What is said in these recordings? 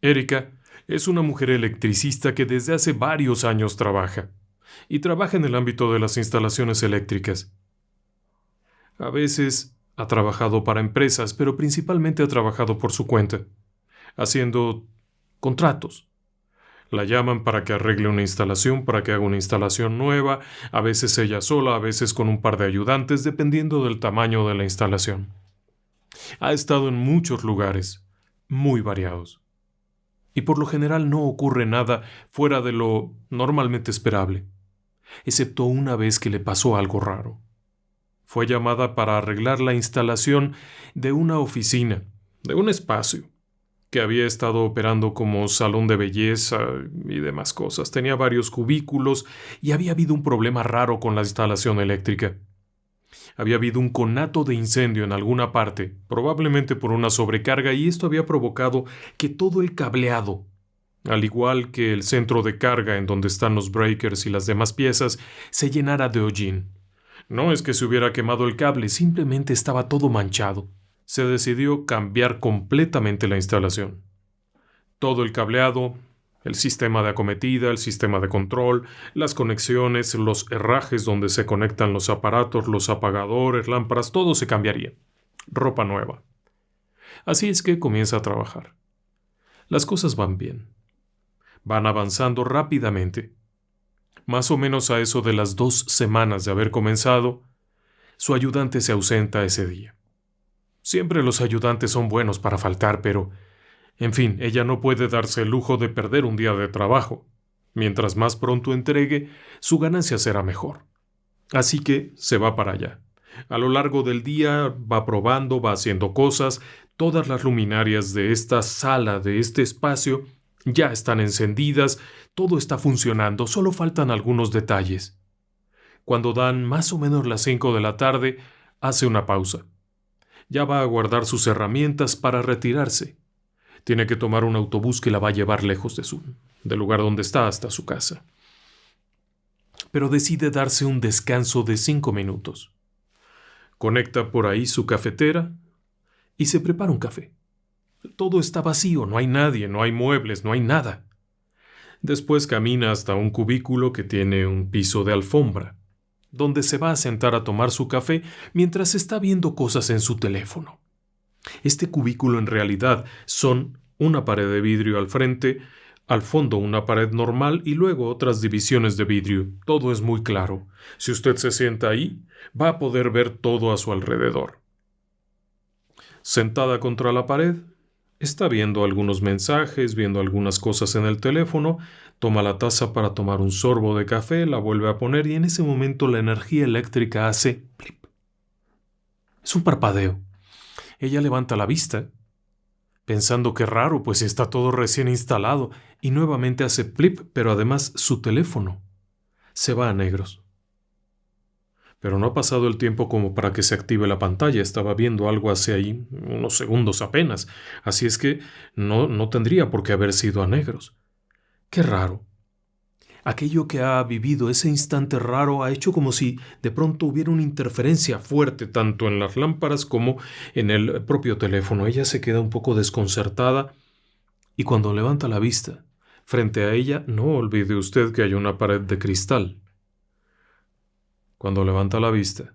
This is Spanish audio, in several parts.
Erika es una mujer electricista que desde hace varios años trabaja, y trabaja en el ámbito de las instalaciones eléctricas. A veces ha trabajado para empresas, pero principalmente ha trabajado por su cuenta, haciendo contratos. La llaman para que arregle una instalación, para que haga una instalación nueva, a veces ella sola, a veces con un par de ayudantes, dependiendo del tamaño de la instalación. Ha estado en muchos lugares, muy variados. Y por lo general no ocurre nada fuera de lo normalmente esperable, excepto una vez que le pasó algo raro. Fue llamada para arreglar la instalación de una oficina, de un espacio, que había estado operando como salón de belleza y demás cosas. Tenía varios cubículos y había habido un problema raro con la instalación eléctrica. Había habido un conato de incendio en alguna parte, probablemente por una sobrecarga, y esto había provocado que todo el cableado, al igual que el centro de carga en donde están los breakers y las demás piezas, se llenara de hollín. No es que se hubiera quemado el cable, simplemente estaba todo manchado. Se decidió cambiar completamente la instalación. Todo el cableado, el sistema de acometida, el sistema de control, las conexiones, los herrajes donde se conectan los aparatos, los apagadores, lámparas, todo se cambiaría. Ropa nueva. Así es que comienza a trabajar. Las cosas van bien. Van avanzando rápidamente. Más o menos a eso de las 2 semanas de haber comenzado, su ayudante se ausenta ese día. Siempre los ayudantes son buenos para faltar, pero, en fin, ella no puede darse el lujo de perder un día de trabajo. Mientras más pronto entregue, su ganancia será mejor. Así que se va para allá. A lo largo del día va probando, va haciendo cosas. Todas las luminarias de esta sala, de este espacio, ya están encendidas, todo está funcionando, solo faltan algunos detalles. Cuando dan más o menos las 5 de la tarde, hace una pausa. Ya va a guardar sus herramientas para retirarse. Tiene que tomar un autobús que la va a llevar lejos del lugar donde está hasta su casa. Pero decide darse un descanso de 5 minutos. Conecta por ahí su cafetera y se prepara un café. Todo está vacío, no hay nadie, no hay muebles, no hay nada. Después camina hasta un cubículo que tiene un piso de alfombra, donde se va a sentar a tomar su café mientras está viendo cosas en su teléfono. Este cubículo en realidad son una pared de vidrio al frente, al fondo una pared normal y luego otras divisiones de vidrio. Todo es muy claro. Si usted se sienta ahí, va a poder ver todo a su alrededor. Sentada contra la pared, está viendo algunos mensajes, viendo algunas cosas en el teléfono, toma la taza para tomar un sorbo de café, la vuelve a poner y en ese momento la energía eléctrica hace plip. Es un parpadeo. Ella levanta la vista, pensando que raro, pues está todo recién instalado, y nuevamente hace plip, pero además su teléfono se va a negros. Pero no ha pasado el tiempo como para que se active la pantalla. Estaba viendo algo hace ahí unos segundos apenas. Así es que no tendría por qué haber sido a negros. Qué raro. Aquello que ha vivido, ese instante raro, ha hecho como si de pronto hubiera una interferencia fuerte tanto en las lámparas como en el propio teléfono. Ella se queda un poco desconcertada y cuando levanta la vista, frente a ella, no olvide usted que hay una pared de cristal. Cuando levanta la vista,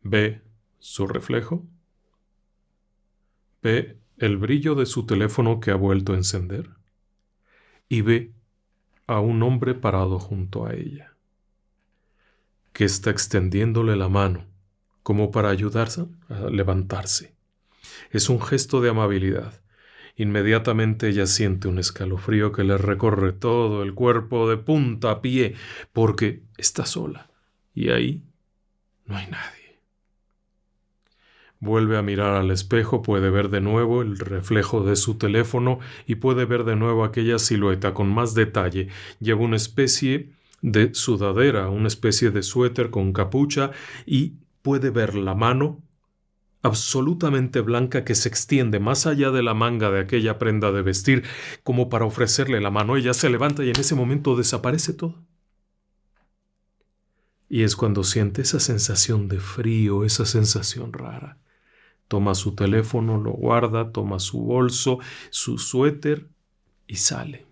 ve su reflejo, ve el brillo de su teléfono que ha vuelto a encender y ve a un hombre parado junto a ella, que está extendiéndole la mano como para ayudarse a levantarse. Es un gesto de amabilidad. Inmediatamente ella siente un escalofrío que le recorre todo el cuerpo de punta a pie, porque está sola. Y ahí no hay nadie. Vuelve a mirar al espejo, puede ver de nuevo el reflejo de su teléfono y puede ver de nuevo aquella silueta con más detalle. Lleva una especie de sudadera, una especie de suéter con capucha y puede ver la mano absolutamente blanca que se extiende más allá de la manga de aquella prenda de vestir como para ofrecerle la mano. Ella se levanta y en ese momento desaparece todo. Y es cuando siente esa sensación de frío, esa sensación rara. Toma su teléfono, lo guarda, toma su bolso, su suéter y sale.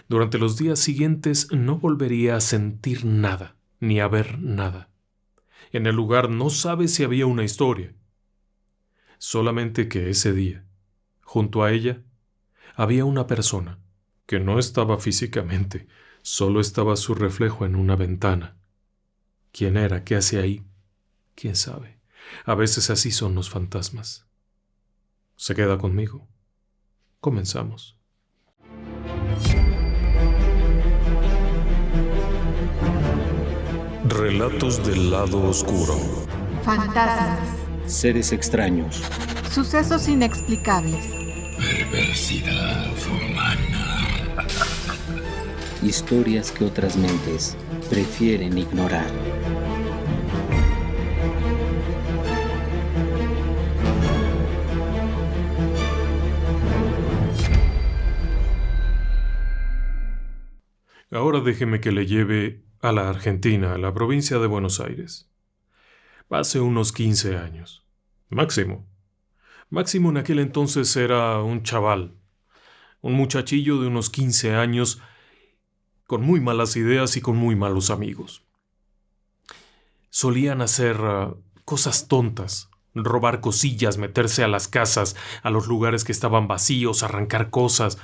Durante los días siguientes no volvería a sentir nada, ni a ver nada. En el lugar no sabe si había una historia. Solamente que ese día, junto a ella, había una persona que no estaba físicamente, solo estaba su reflejo en una ventana. ¿Quién era? ¿Qué hacía ahí? ¿Quién sabe? A veces así son los fantasmas. ¿Se queda conmigo? Comenzamos. Relatos del lado oscuro. Fantasmas. Seres extraños. Sucesos inexplicables. Perversidad humana. Historias que otras mentes prefieren ignorar. Ahora déjeme que le lleve a la Argentina, a la provincia de Buenos Aires. Hace unos 15 años. Máximo. Máximo en aquel entonces era un chaval, un muchachillo de unos 15 años, con muy malas ideas y con muy malos amigos. Solían hacer cosas tontas, robar cosillas, meterse a las casas, a los lugares que estaban vacíos, arrancar cosas,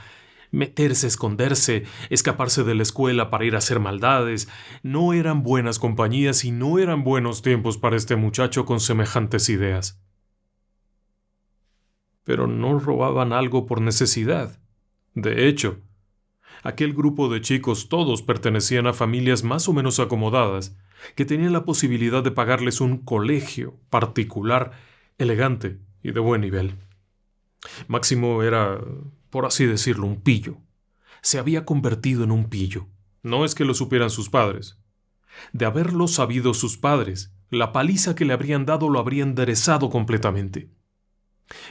meterse, esconderse, escaparse de la escuela para ir a hacer maldades. No eran buenas compañías y no eran buenos tiempos para este muchacho con semejantes ideas. Pero no robaban algo por necesidad. De hecho, aquel grupo de chicos todos pertenecían a familias más o menos acomodadas, que tenían la posibilidad de pagarles un colegio particular, elegante y de buen nivel. Máximo era, por así decirlo, un pillo. Se había convertido en un pillo. No es que lo supieran sus padres. De haberlo sabido sus padres, la paliza que le habrían dado lo habría enderezado completamente.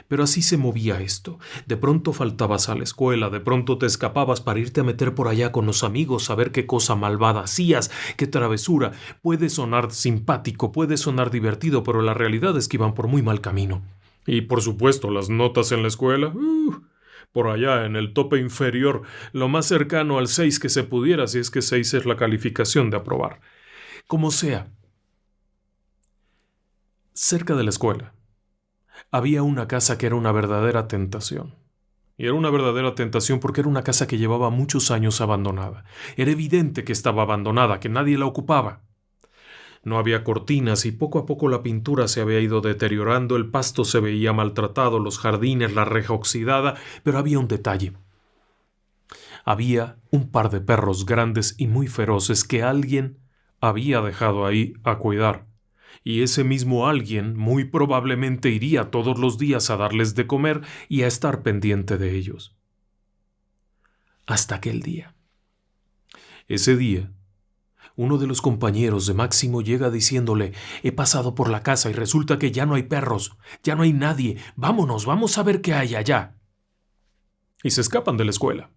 Pero así se movía esto. De pronto faltabas a la escuela, de pronto te escapabas para irte a meter por allá con los amigos, a ver qué cosa malvada hacías, qué travesura. Puede sonar simpático, puede sonar divertido, pero la realidad es que iban por muy mal camino. Y por supuesto, las notas en la escuela, por allá en el tope inferior, lo más cercano al 6 que se pudiera, si es que 6 es la calificación de aprobar. Como sea, cerca de la escuela había una casa que era una verdadera tentación. Y era una verdadera tentación porque era una casa que llevaba muchos años abandonada. Era evidente que estaba abandonada, que nadie la ocupaba. No había cortinas y poco a poco la pintura se había ido deteriorando, el pasto se veía maltratado, los jardines, la reja oxidada, pero había un detalle. Había un par de perros grandes y muy feroces que alguien había dejado ahí a cuidar, y ese mismo alguien muy probablemente iría todos los días a darles de comer y a estar pendiente de ellos. Hasta aquel día. Ese día, uno de los compañeros de Máximo llega diciéndole: «He pasado por la casa y resulta que ya no hay perros, ya no hay nadie. Vámonos, vamos a ver qué hay allá». Y se escapan de la escuela.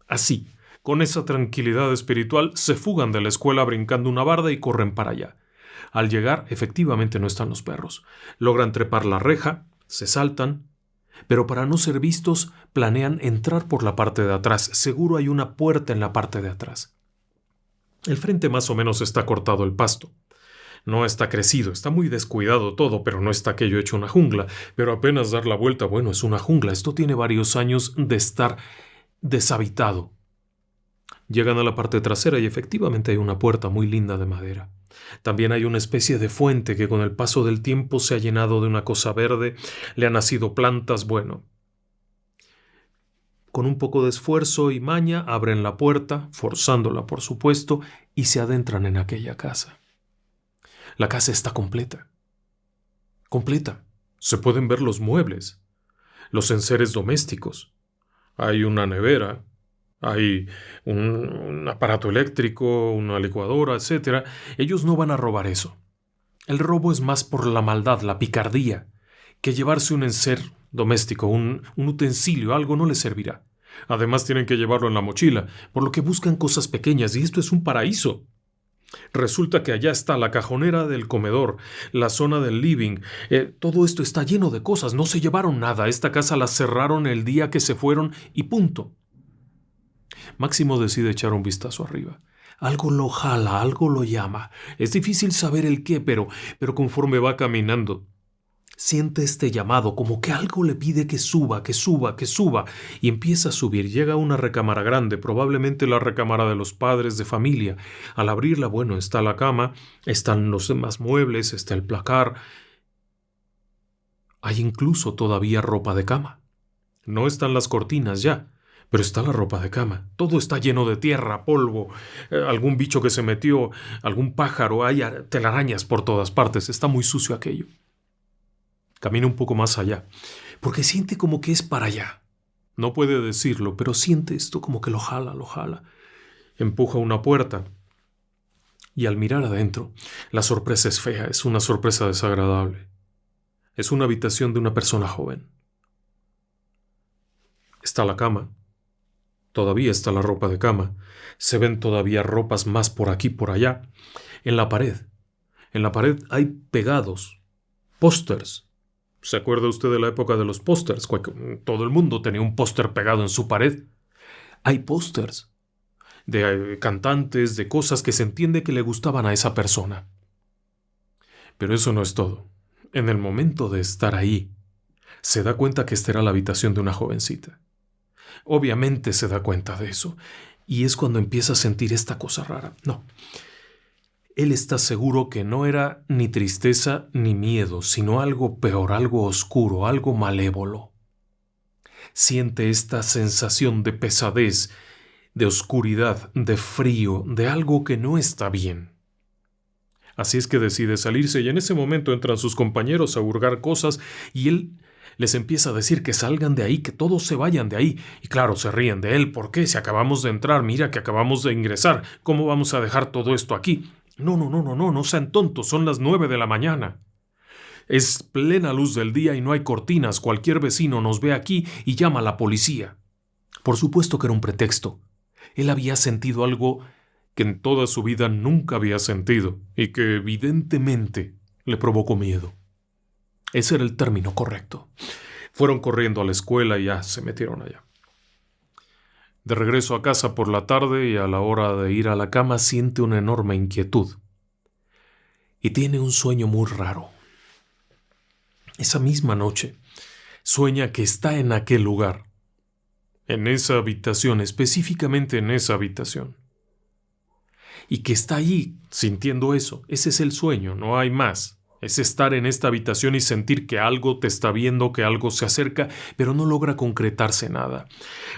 Así, con esa tranquilidad espiritual, se fugan de la escuela brincando una barda y corren para allá. Al llegar, efectivamente no están los perros. Logran trepar la reja, se saltan, pero para no ser vistos, planean entrar por la parte de atrás. Seguro hay una puerta en la parte de atrás. El frente más o menos está cortado el pasto. No está crecido, está muy descuidado todo, pero no está aquello hecho una jungla. Pero apenas dar la vuelta, bueno, es una jungla. Esto tiene varios años de estar deshabitado. Llegan a la parte trasera y efectivamente hay una puerta muy linda de madera. También hay una especie de fuente que con el paso del tiempo se ha llenado de una cosa verde, le han nacido plantas, bueno. Con un poco de esfuerzo y maña abren la puerta, forzándola por supuesto, y se adentran en aquella casa. La casa está completa. Completa. Se pueden ver los muebles, los enseres domésticos. Hay una nevera, hay un aparato eléctrico, una licuadora, etc. Ellos no van a robar eso. El robo es más por la maldad, la picardía, que llevarse un enser doméstico, un utensilio, algo no les servirá. Además tienen que llevarlo en la mochila, por lo que buscan cosas pequeñas, y esto es un paraíso. Resulta que allá está la cajonera del comedor, la zona del living. Todo esto está lleno de cosas. No se llevaron nada. Esta casa la cerraron el día que se fueron y punto. Máximo decide echar un vistazo arriba. Algo lo jala, algo lo llama. Es difícil saber el qué, pero conforme va caminando, siente este llamado, como que algo le pide que suba, que suba, que suba, y empieza a subir. Llega a una recámara grande, probablemente la recámara de los padres de familia. Al abrirla, bueno, está la cama, están los demás muebles, está el placar. Hay incluso todavía ropa de cama. No están las cortinas ya, pero está la ropa de cama. Todo está lleno de tierra, polvo, algún bicho que se metió, algún pájaro, hay telarañas por todas partes. Está muy sucio aquello. Camina un poco más allá, porque siente como que es para allá. No puede decirlo, pero siente esto como que lo jala, lo jala. Empuja una puerta y al mirar adentro, la sorpresa es fea, es una sorpresa desagradable. Es una habitación de una persona joven. Está la cama. Todavía está la ropa de cama. Se ven todavía ropas más por aquí, por allá. En la pared hay pegados pósters. ¿Se acuerda usted de la época de los pósters? Todo el mundo tenía un póster pegado en su pared. Hay pósters de cantantes, de cosas que se entiende que le gustaban a esa persona. Pero eso no es todo. En el momento de estar ahí, se da cuenta que esta era la habitación de una jovencita. Obviamente se da cuenta de eso. Y es cuando empieza a sentir esta cosa rara. No. Él está seguro que no era ni tristeza ni miedo, sino algo peor, algo oscuro, algo malévolo. Siente esta sensación de pesadez, de oscuridad, de frío, de algo que no está bien. Así es que decide salirse y en ese momento entran sus compañeros a hurgar cosas y él les empieza a decir que salgan de ahí, que todos se vayan de ahí. Y claro, se ríen de él. ¿Por qué? Si acabamos de entrar, mira que acabamos de ingresar. ¿Cómo vamos a dejar todo esto aquí? No sean tontos, son las 9 de la mañana. Es plena luz del día y no hay cortinas. Cualquier vecino nos ve aquí y llama a la policía. Por supuesto que era un pretexto. Él había sentido algo que en toda su vida nunca había sentido y que evidentemente le provocó miedo. Ese era el término correcto. Fueron corriendo a la escuela y ya se metieron allá. De regreso a casa por la tarde y a la hora de ir a la cama siente una enorme inquietud. Y tiene un sueño muy raro. Esa misma noche sueña que está en aquel lugar, en esa habitación, específicamente en esa habitación. Y que está allí sintiendo eso. Ese es el sueño, no hay más. Es estar en esta habitación y sentir que algo te está viendo, que algo se acerca, pero no logra concretarse nada.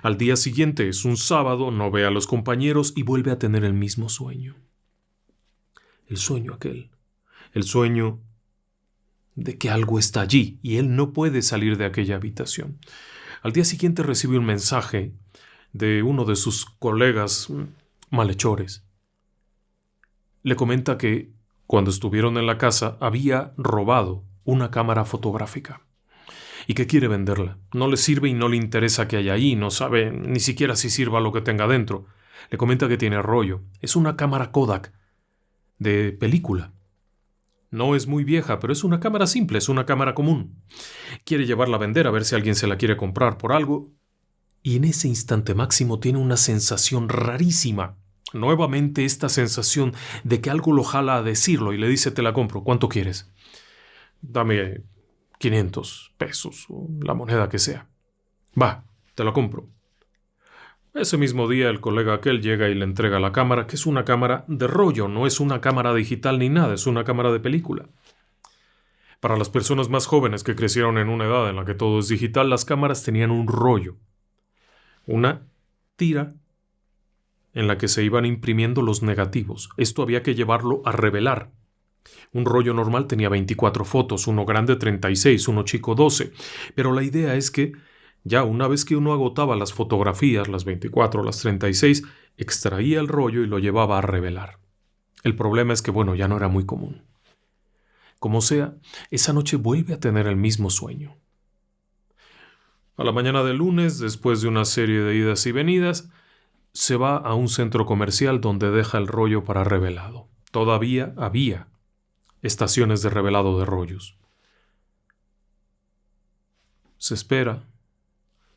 Al día siguiente es un sábado, no ve a los compañeros y vuelve a tener el mismo sueño. El sueño aquel. El sueño de que algo está allí y él no puede salir de aquella habitación. Al día siguiente recibe un mensaje de uno de sus colegas malhechores. Le comenta que cuando estuvieron en la casa había robado una cámara fotográfica y que quiere venderla. No le sirve y no le interesa que haya ahí, no sabe ni siquiera si sirva lo que tenga dentro. Le comenta que tiene rollo. Es una cámara Kodak de película. No es muy vieja, pero es una cámara simple, es una cámara común. Quiere llevarla a vender a ver si alguien se la quiere comprar por algo. Y en ese instante Máximo tiene una sensación rarísima. Nuevamente esta sensación de que algo lo jala a decirlo y le dice: te la compro, ¿cuánto quieres? Dame 500 pesos o la moneda que sea. Va, te la compro. Ese mismo día el colega aquel llega y le entrega la cámara, que es una cámara de rollo, no es una cámara digital ni nada, es una cámara de película. Para las personas más jóvenes que crecieron en una edad en la que todo es digital, las cámaras tenían un rollo, una tira en la que se iban imprimiendo los negativos. Esto había que llevarlo a revelar. Un rollo normal tenía 24 fotos, uno grande 36, uno chico 12. Pero la idea es que ya una vez que uno agotaba las fotografías, las 24, las 36, extraía el rollo y lo llevaba a revelar. El problema es que, ya no era muy común. Como sea, esa noche vuelve a tener el mismo sueño. A la mañana del lunes, después de una serie de idas y venidas, se va a un centro comercial donde deja el rollo para revelado. Todavía había estaciones de revelado de rollos. Se espera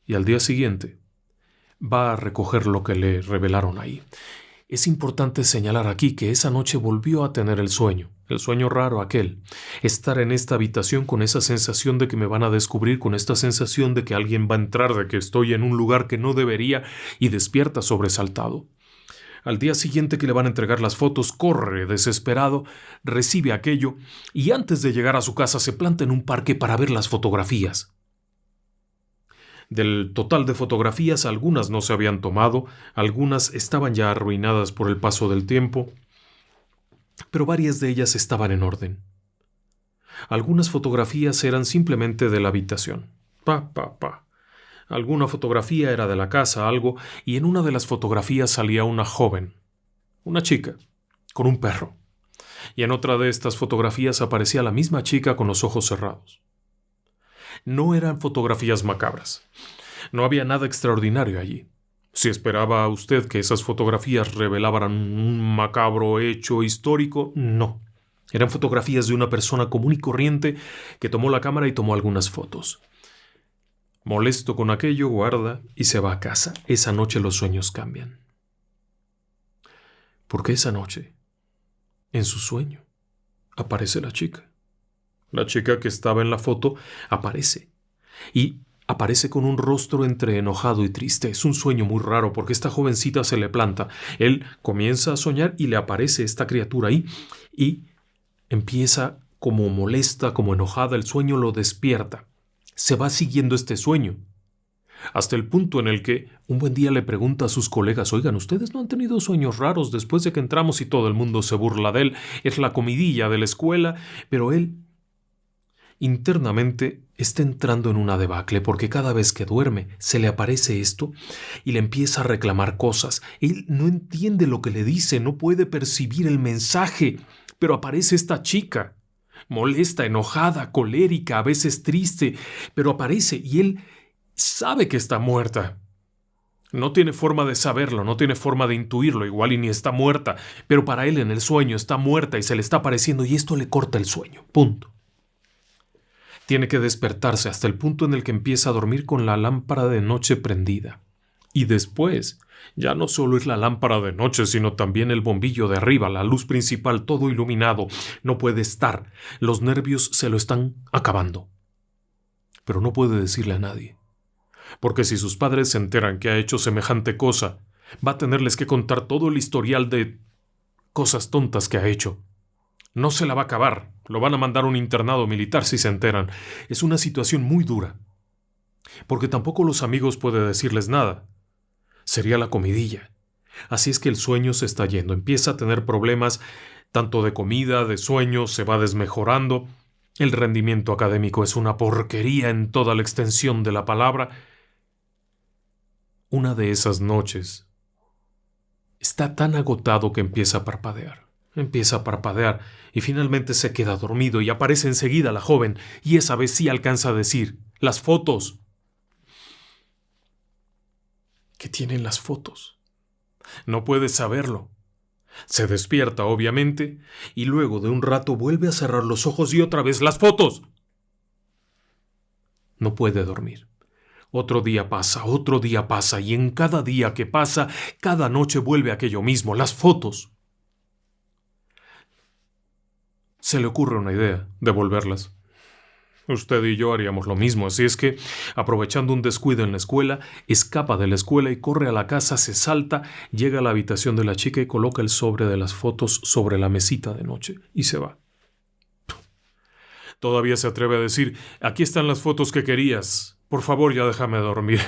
y al día siguiente va a recoger lo que le revelaron ahí. Es importante señalar aquí que esa noche volvió a tener el sueño raro aquel, estar en esta habitación con esa sensación de que me van a descubrir, con esta sensación de que alguien va a entrar, de que estoy en un lugar que no debería, y despierta sobresaltado. Al día siguiente que le van a entregar las fotos, corre desesperado, recibe aquello y antes de llegar a su casa se planta en un parque para ver las fotografías. Del total de fotografías, algunas no se habían tomado, algunas estaban ya arruinadas por el paso del tiempo, pero varias de ellas estaban en orden. Algunas fotografías eran simplemente de la habitación. Alguna fotografía era de la casa, algo, y en una de las fotografías salía una joven, una chica, con un perro. Y en otra de estas fotografías aparecía la misma chica con los ojos cerrados. No eran fotografías macabras. No había nada extraordinario allí. Si esperaba usted que esas fotografías revelaran un macabro hecho histórico, no. Eran fotografías de una persona común y corriente que tomó la cámara y tomó algunas fotos. Molesto con aquello, guarda y se va a casa. Esa noche los sueños cambian. Porque esa noche, en su sueño, aparece la chica. La chica que estaba en la foto aparece. Y aparece con un rostro entre enojado y triste. Es un sueño muy raro porque esta jovencita se le planta. Él comienza a soñar y le aparece esta criatura ahí. Y empieza como molesta, como enojada. El sueño lo despierta. Se va siguiendo este sueño. Hasta el punto en el que un buen día le pregunta a sus colegas: oigan, ¿ustedes no han tenido sueños raros después de que entramos y todo el mundo se burla de él? Es la comidilla de la escuela, pero él internamente está entrando en una debacle porque cada vez que duerme se le aparece esto y le empieza a reclamar cosas. Él no entiende lo que le dice, no puede percibir el mensaje, pero aparece esta chica, molesta, enojada, colérica, a veces triste, pero aparece y él sabe que está muerta. No tiene forma de saberlo, no tiene forma de intuirlo, igual y ni está muerta, pero para él en el sueño está muerta y se le está apareciendo y esto le corta el sueño, punto. Tiene que despertarse hasta el punto en el que empieza a dormir con la lámpara de noche prendida. Y después, ya no solo es la lámpara de noche, sino también el bombillo de arriba, la luz principal, todo iluminado. No puede estar. Los nervios se lo están acabando. Pero no puede decirle a nadie. Porque si sus padres se enteran que ha hecho semejante cosa, va a tenerles que contar todo el historial de cosas tontas que ha hecho. No se la va a acabar. Lo van a mandar a un internado militar si se enteran. Es una situación muy dura. Porque tampoco los amigos pueden decirles nada. Sería la comidilla. Así es que el sueño se está yendo. Empieza a tener problemas tanto de comida, de sueño, se va desmejorando. El rendimiento académico es una porquería en toda la extensión de la palabra. Una de esas noches está tan agotado que empieza a parpadear. Empieza a parpadear y finalmente se queda dormido y aparece enseguida la joven y esa vez sí alcanza a decir: las fotos. ¿Qué tienen las fotos? No puede saberlo. Se despierta, obviamente, y luego de un rato vuelve a cerrar los ojos y otra vez las fotos. No puede dormir. Otro día pasa y en cada día que pasa, cada noche vuelve aquello mismo, las fotos. Se le ocurre una idea: devolverlas. Usted y yo haríamos lo mismo, así es que, aprovechando un descuido en la escuela, escapa de la escuela y corre a la casa, se salta, llega a la habitación de la chica y coloca el sobre de las fotos sobre la mesita de noche y se va. Todavía se atreve a decir: aquí están las fotos que querías, por favor ya déjame dormir.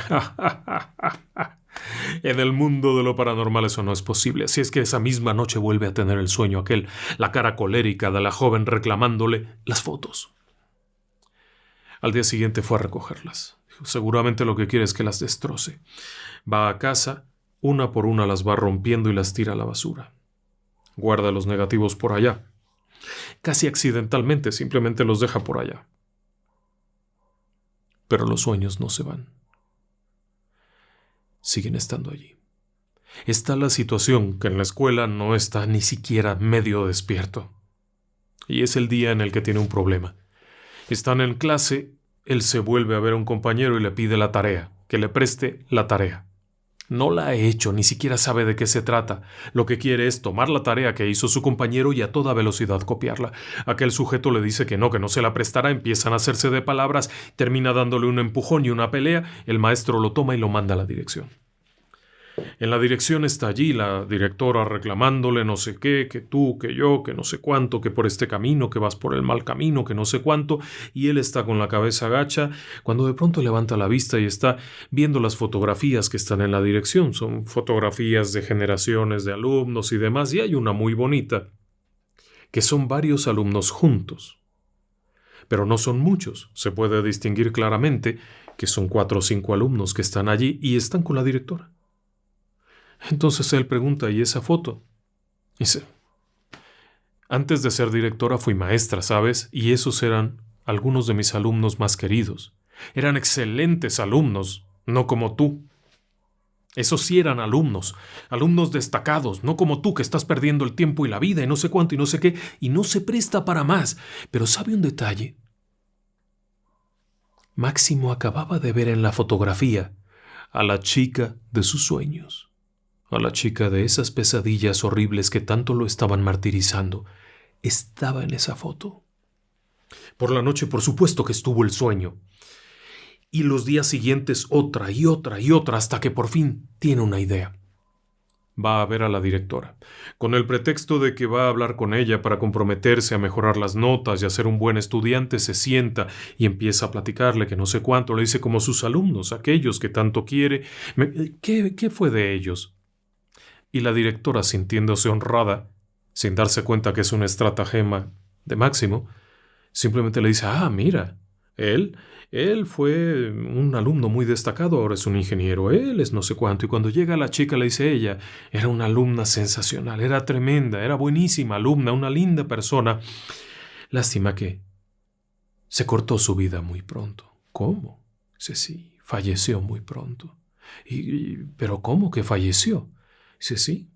En el mundo de lo paranormal eso no es posible, así es que esa misma noche vuelve a tener el sueño aquel, la cara colérica de la joven reclamándole las fotos. Al día siguiente fue a recogerlas. Seguramente lo que quiere es que las destroce. Va a casa, una por una las va rompiendo y las tira a la basura. Guarda los negativos por allá. Casi accidentalmente, simplemente los deja por allá. Pero los sueños no se van. Siguen estando allí. Está la situación que en la escuela no está ni siquiera medio despierto. Y es el día en el que tiene un problema. Están en clase, él se vuelve a ver a un compañero y le pide la tarea, que le preste la tarea. No la ha hecho, ni siquiera sabe de qué se trata. Lo que quiere es tomar la tarea que hizo su compañero y a toda velocidad copiarla. Aquel sujeto le dice que no se la prestará, empiezan a hacerse de palabras, termina dándole un empujón y una pelea, el maestro lo toma y lo manda a la dirección. En la dirección está allí la directora reclamándole no sé qué, que tú, que yo, que no sé cuánto, que por este camino, que vas por el mal camino, que no sé cuánto, y él está con la cabeza agacha, cuando de pronto levanta la vista y está viendo las fotografías que están en la dirección. Son fotografías de generaciones de alumnos y demás, y hay una muy bonita, que son varios alumnos juntos. Pero no son muchos, se puede distinguir claramente que son 4 o 5 alumnos que están allí y están con la directora. Entonces él pregunta, ¿y esa foto? Dice, antes de ser directora fui maestra, ¿sabes? Y esos eran algunos de mis alumnos más queridos. Eran excelentes alumnos, no como tú. Esos sí eran alumnos destacados, no como tú que estás perdiendo el tiempo y la vida y no sé cuánto y no sé qué, y no se presta para más. Pero ¿sabe un detalle? Máximo acababa de ver en la fotografía a la chica de sus sueños. A la chica de esas pesadillas horribles que tanto lo estaban martirizando. Estaba en esa foto. Por la noche, por supuesto que estuvo el sueño. Y los días siguientes otra y otra y otra hasta que por fin tiene una idea. Va a ver a la directora, con el pretexto de que va a hablar con ella para comprometerse a mejorar las notas y a ser un buen estudiante, se sienta y empieza a platicarle que no sé cuánto, le dice como sus alumnos, aquellos que tanto quiere. ¿Qué fue de ellos? Y la directora, sintiéndose honrada, sin darse cuenta que es una estratagema de Máximo, simplemente le dice, mira, él fue un alumno muy destacado, ahora es un ingeniero, él es no sé cuánto. Y cuando llega la chica le dice ella, era una alumna sensacional, era tremenda, era buenísima alumna, una linda persona. Lástima que se cortó su vida muy pronto. ¿Cómo? Dice, sí, falleció muy pronto. ¿Pero cómo que falleció? Dice, sí.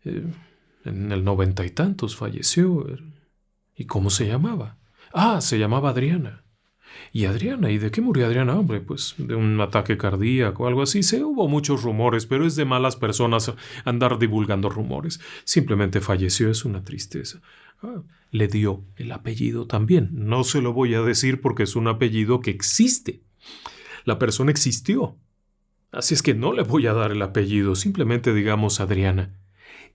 En el 90 y tantos falleció. ¿Y cómo se llamaba? Se llamaba Adriana. ¿Y Adriana? ¿Y de qué murió Adriana? Hombre, pues de un ataque cardíaco o algo así. Hubo muchos rumores, pero es de malas personas andar divulgando rumores. Simplemente falleció, es una tristeza. Le dio el apellido también. No se lo voy a decir porque es un apellido que existe. La persona existió. Así es que no le voy a dar el apellido, simplemente digamos Adriana.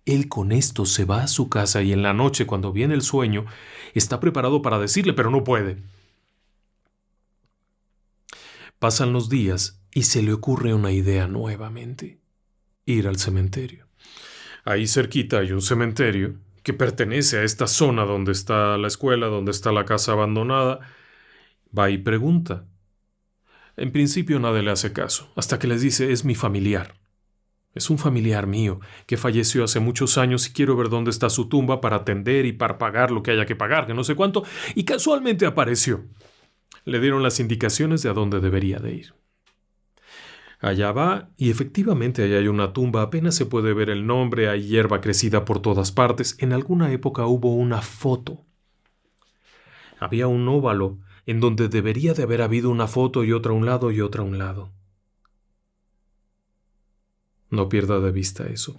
Él con esto se va a su casa y en la noche, cuando viene el sueño, está preparado para decirle, pero no puede. Pasan los días y se le ocurre una idea nuevamente. Ir al cementerio. Ahí cerquita hay un cementerio que pertenece a esta zona donde está la escuela, donde está la casa abandonada. Va y pregunta. En principio nadie le hace caso, hasta que les dice, es mi familiar. Es un familiar mío, que falleció hace muchos años y quiero ver dónde está su tumba para atender y para pagar lo que haya que pagar, que no sé cuánto, y casualmente apareció. Le dieron las indicaciones de a dónde debería de ir. Allá va, y efectivamente allá hay una tumba, apenas se puede ver el nombre, hay hierba crecida por todas partes. En alguna época hubo una foto. Había un óvalo en donde debería de haber habido una foto y otra a un lado y otra a un lado. No pierda de vista eso.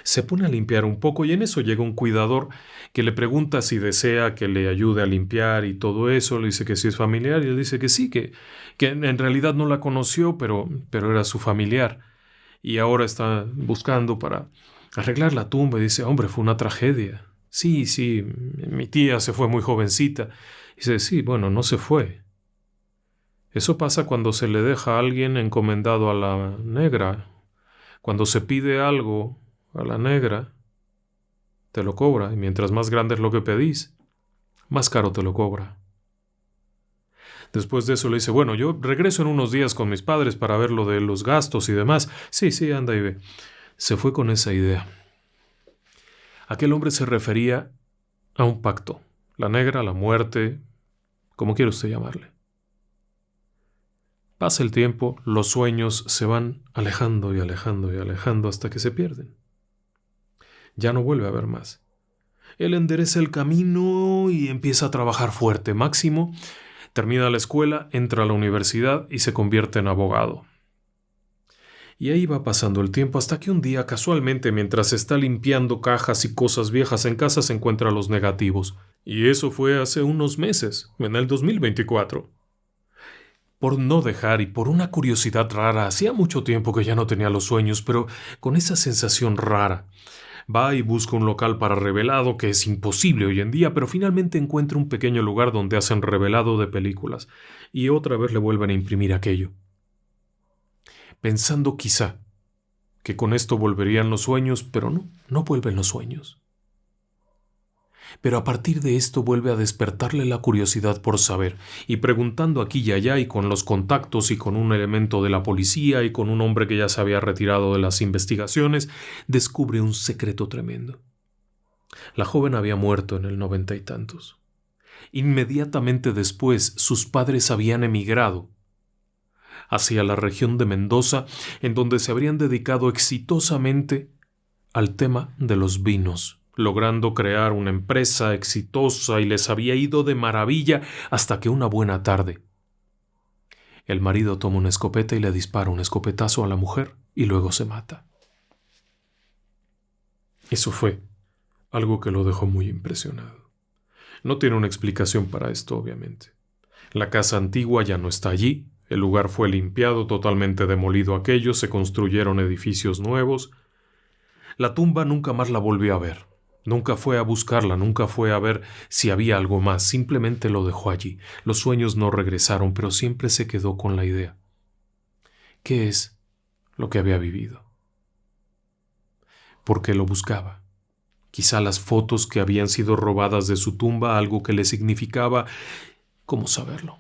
Se pone a limpiar un poco y en eso llega un cuidador que le pregunta si desea que le ayude a limpiar y todo eso. Le dice que sí es familiar y él dice que sí, que en realidad no la conoció, pero era su familiar. Y ahora está buscando para arreglar la tumba y dice, hombre, fue una tragedia. Sí, mi tía se fue muy jovencita. Dice, sí, bueno, no se fue. Eso pasa cuando se le deja a alguien encomendado a la negra. Cuando se pide algo a la negra, te lo cobra, y mientras más grande es lo que pedís, más caro te lo cobra. Después de eso le dice, bueno, yo regreso en unos días con mis padres para ver lo de los gastos y demás. Sí, anda y ve. Se fue con esa idea. Aquel hombre se refería a un pacto. La negra, la muerte, como quiera usted llamarle. Pasa el tiempo, los sueños se van alejando y alejando y alejando hasta que se pierden. Ya no vuelve a ver más. Él endereza el camino y empieza a trabajar fuerte. Máximo termina la escuela, entra a la universidad y se convierte en abogado. Y ahí va pasando el tiempo hasta que un día, casualmente, mientras está limpiando cajas y cosas viejas en casa, se encuentra los negativos. Y eso fue hace unos meses, en el 2024. Por no dejar y por una curiosidad rara, hacía mucho tiempo que ya no tenía los sueños, pero con esa sensación rara. Va y busca un local para revelado, que es imposible hoy en día, pero finalmente encuentra un pequeño lugar donde hacen revelado de películas, y otra vez le vuelven a imprimir aquello. Pensando quizá que con esto volverían los sueños, pero no vuelven los sueños. Pero a partir de esto vuelve a despertarle la curiosidad por saber, y preguntando aquí y allá y con los contactos y con un elemento de la policía y con un hombre que ya se había retirado de las investigaciones, descubre un secreto tremendo. La joven había muerto en el 90 y tantos. Inmediatamente después sus padres habían emigrado hacia la región de Mendoza, en donde se habrían dedicado exitosamente al tema de los vinos, logrando crear una empresa exitosa y les había ido de maravilla hasta que una buena tarde el marido toma una escopeta y le dispara un escopetazo a la mujer y luego se mata. Eso fue algo que lo dejó muy impresionado. No tiene una explicación para esto, obviamente. La casa antigua ya no está allí. El lugar fue limpiado, totalmente demolido aquello, se construyeron edificios nuevos. La tumba nunca más la volvió a ver. Nunca fue a buscarla, nunca fue a ver si había algo más, simplemente lo dejó allí. Los sueños no regresaron, pero siempre se quedó con la idea. ¿Qué es lo que había vivido? ¿Por qué lo buscaba? Quizá las fotos que habían sido robadas de su tumba, algo que le significaba. ¿Cómo saberlo?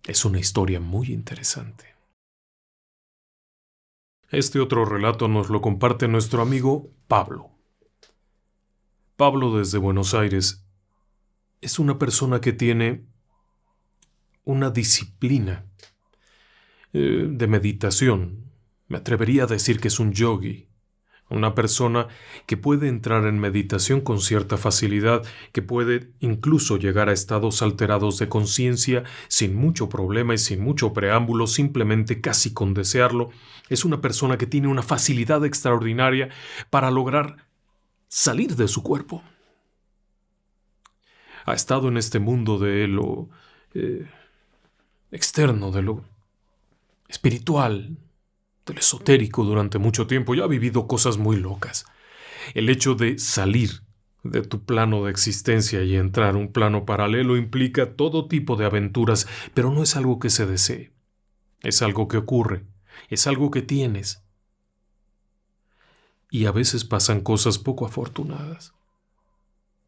Es una historia muy interesante. Este otro relato nos lo comparte nuestro amigo Pablo. Pablo, desde Buenos Aires, es una persona que tiene una disciplina de meditación. Me atrevería a decir que es un yogi. Una persona que puede entrar en meditación con cierta facilidad, que puede incluso llegar a estados alterados de conciencia sin mucho problema y sin mucho preámbulo, simplemente casi con desearlo. Es una persona que tiene una facilidad extraordinaria para lograr salir de su cuerpo. Ha estado en este mundo de lo externo, de lo espiritual, del esotérico durante mucho tiempo y ha vivido cosas muy locas. El hecho de salir de tu plano de existencia y entrar a un plano paralelo implica todo tipo de aventuras, pero no es algo que se desee. Es algo que ocurre, es algo que tienes. Y a veces pasan cosas poco afortunadas.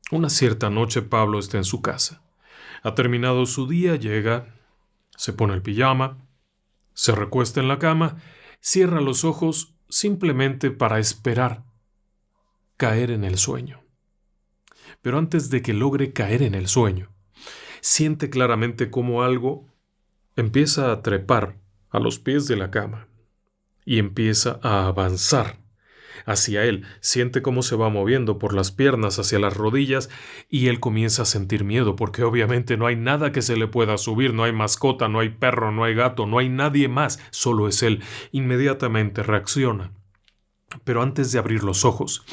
Una cierta noche Pablo está en su casa. Ha terminado su día, llega, se pone el pijama, se recuesta en la cama, cierra los ojos simplemente para esperar caer en el sueño. Pero antes de que logre caer en el sueño, siente claramente cómo algo empieza a trepar a los pies de la cama y empieza a avanzar hacia él. Siente cómo se va moviendo por las piernas hacia las rodillas y él comienza a sentir miedo porque obviamente no hay nada que se le pueda subir, no hay mascota, no hay perro, no hay gato, no hay nadie más, solo es él. Inmediatamente reacciona. Pero antes de abrir los ojos,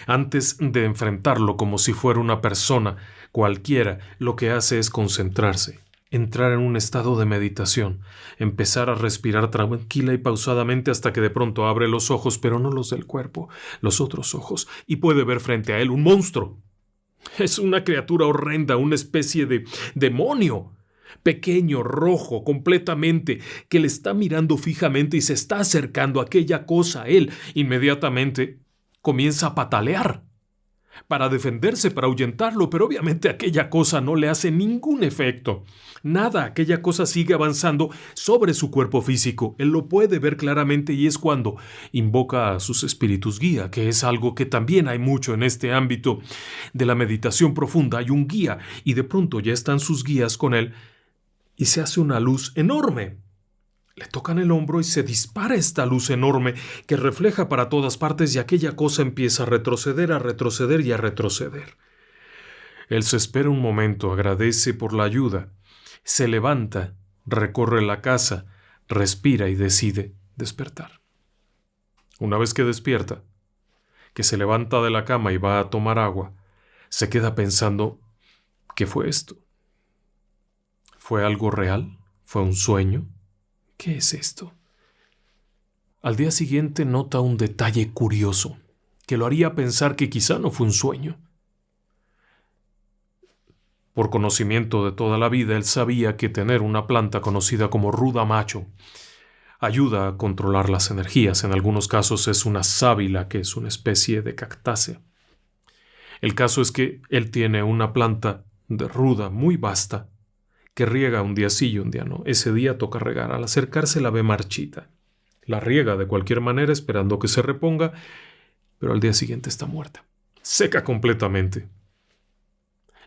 antes de enfrentarlo como si fuera una persona cualquiera, lo que hace es concentrarse, entrar en un estado de meditación, empezar a respirar tranquila y pausadamente hasta que de pronto abre los ojos, pero no los del cuerpo, los otros ojos, y puede ver frente a él un monstruo. Es una criatura horrenda, una especie de demonio, pequeño, rojo, completamente, que le está mirando fijamente y se está acercando a aquella cosa a él. Inmediatamente comienza a patalear para defenderse, para ahuyentarlo, pero obviamente aquella cosa no le hace ningún efecto. Nada, aquella cosa sigue avanzando sobre su cuerpo físico. Él lo puede ver claramente y es cuando invoca a sus espíritus guía, que es algo que también hay mucho en este ámbito de la meditación profunda. Hay un guía y de pronto ya están sus guías con él y se hace una luz enorme. Le tocan el hombro y se dispara esta luz enorme que refleja para todas partes y aquella cosa empieza a retroceder y a retroceder. Él se espera un momento, agradece por la ayuda, se levanta, recorre la casa, respira y decide despertar. Una vez que despierta, que se levanta de la cama y va a tomar agua, se queda pensando, ¿qué fue esto? ¿Fue algo real? ¿Fue un sueño? ¿Qué es esto? Al día siguiente nota un detalle curioso que lo haría pensar que quizá no fue un sueño. Por conocimiento de toda la vida, él sabía que tener una planta conocida como ruda macho ayuda a controlar las energías. En algunos casos es una sábila, que es una especie de cactácea. El caso es que él tiene una planta de ruda muy vasta que riega un día sí y un día no. Ese día toca regar. Al acercarse la ve marchita. La riega de cualquier manera esperando que se reponga, pero al día siguiente está muerta. Seca completamente.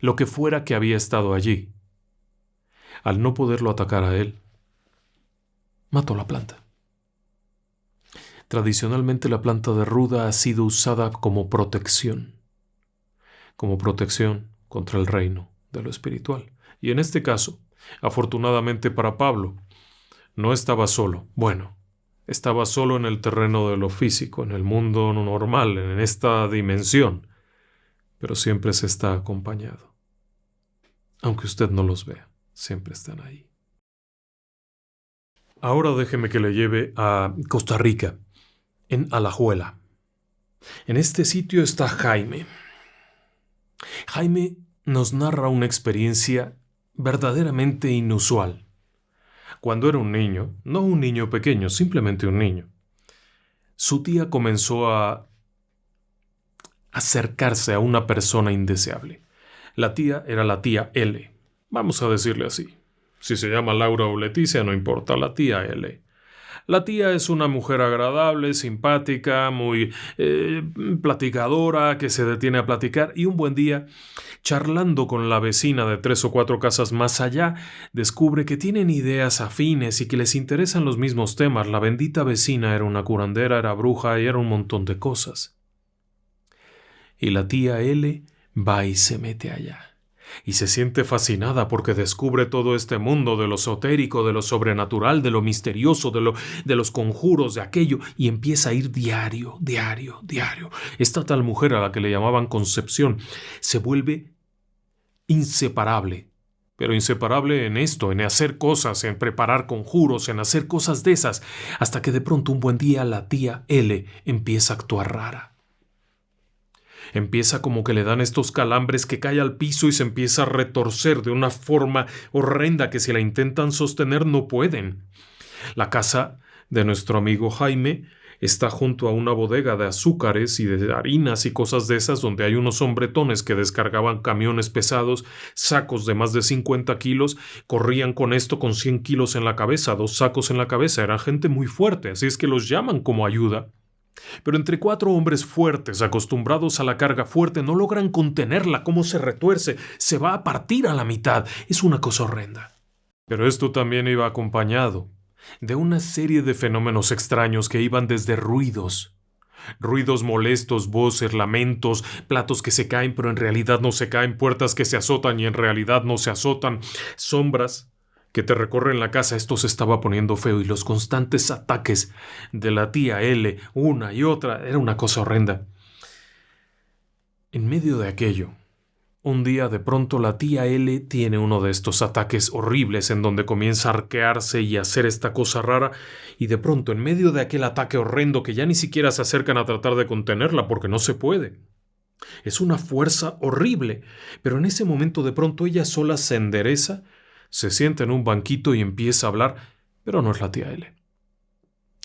Lo que fuera que había estado allí, al no poderlo atacar a él, mató la planta. Tradicionalmente la planta de ruda ha sido usada como protección contra el reino de lo espiritual. Y en este caso, afortunadamente para Pablo, no estaba solo. Bueno, estaba solo en el terreno de lo físico, en el mundo normal, en esta dimensión, pero siempre se está acompañado. Aunque usted no los vea, siempre están ahí. Ahora déjeme que le lleve a Costa Rica, en Alajuela. En este sitio está Jaime. Jaime nos narra una experiencia verdaderamente inusual. Cuando era un niño, no un niño pequeño, simplemente un niño, su tía comenzó a acercarse a una persona indeseable. La tía era la tía L. Vamos a decirle así. Si se llama Laura o Leticia, no importa, la tía L. La tía es una mujer agradable, simpática, muy platicadora, que se detiene a platicar, y un buen día, charlando con la vecina de 3 o 4 casas más allá, descubre que tienen ideas afines y que les interesan los mismos temas. La bendita vecina era una curandera, era bruja y era un montón de cosas. Y la tía L va y se mete allá. Y se siente fascinada porque descubre todo este mundo de lo esotérico, de lo sobrenatural, de lo misterioso, de los conjuros, de aquello, y empieza a ir diario. Esta tal mujer a la que le llamaban Concepción se vuelve inseparable, pero inseparable en esto, en hacer cosas, en preparar conjuros, en hacer cosas de esas, hasta que de pronto un buen día la tía L empieza a actuar rara. Empieza como que le dan estos calambres, que cae al piso y se empieza a retorcer de una forma horrenda que si la intentan sostener no pueden. La casa de nuestro amigo Jaime está junto a una bodega de azúcares y de harinas y cosas de esas, donde hay unos hombretones que descargaban camiones pesados, sacos de más de 50 kilos, corrían con esto con 100 kilos en la cabeza, 2 sacos en la cabeza, era gente muy fuerte, así es que los llaman como ayuda. Pero entre 4 hombres fuertes, acostumbrados a la carga fuerte, no logran contenerla. Cómo se retuerce, se va a partir a la mitad. Es una cosa horrenda. Pero esto también iba acompañado de una serie de fenómenos extraños que iban desde ruidos molestos, voces, lamentos, platos que se caen pero en realidad no se caen, puertas que se azotan y en realidad no se azotan, sombras que te recorren la casa. Esto se estaba poniendo feo y los constantes ataques de la tía L, una y otra, era una cosa horrenda. En medio de aquello, un día de pronto la tía L tiene uno de estos ataques horribles en donde comienza a arquearse y a hacer esta cosa rara, y de pronto en medio de aquel ataque horrendo que ya ni siquiera se acercan a tratar de contenerla porque no se puede. Es una fuerza horrible, pero en ese momento de pronto ella sola se endereza, se sienta en un banquito y empieza a hablar, pero no es la tía L.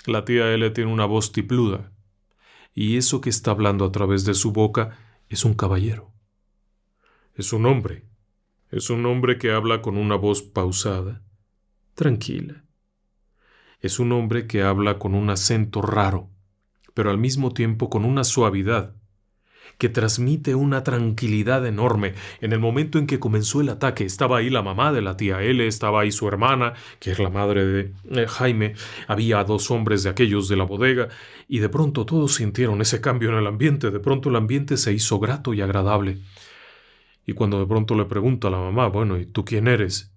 La tía L tiene una voz tipluda, y eso que está hablando a través de su boca es un caballero. Es un hombre que habla con una voz pausada, tranquila. Es un hombre que habla con un acento raro, pero al mismo tiempo con una suavidad que transmite una tranquilidad enorme. En el momento en que comenzó el ataque, estaba ahí la mamá de la tía L, estaba ahí su hermana, que es la madre de Jaime, había 2 hombres de aquellos de la bodega, y de pronto todos sintieron ese cambio en el ambiente. De pronto el ambiente se hizo grato y agradable. Y cuando de pronto le pregunta a la mamá, bueno, ¿y tú quién eres?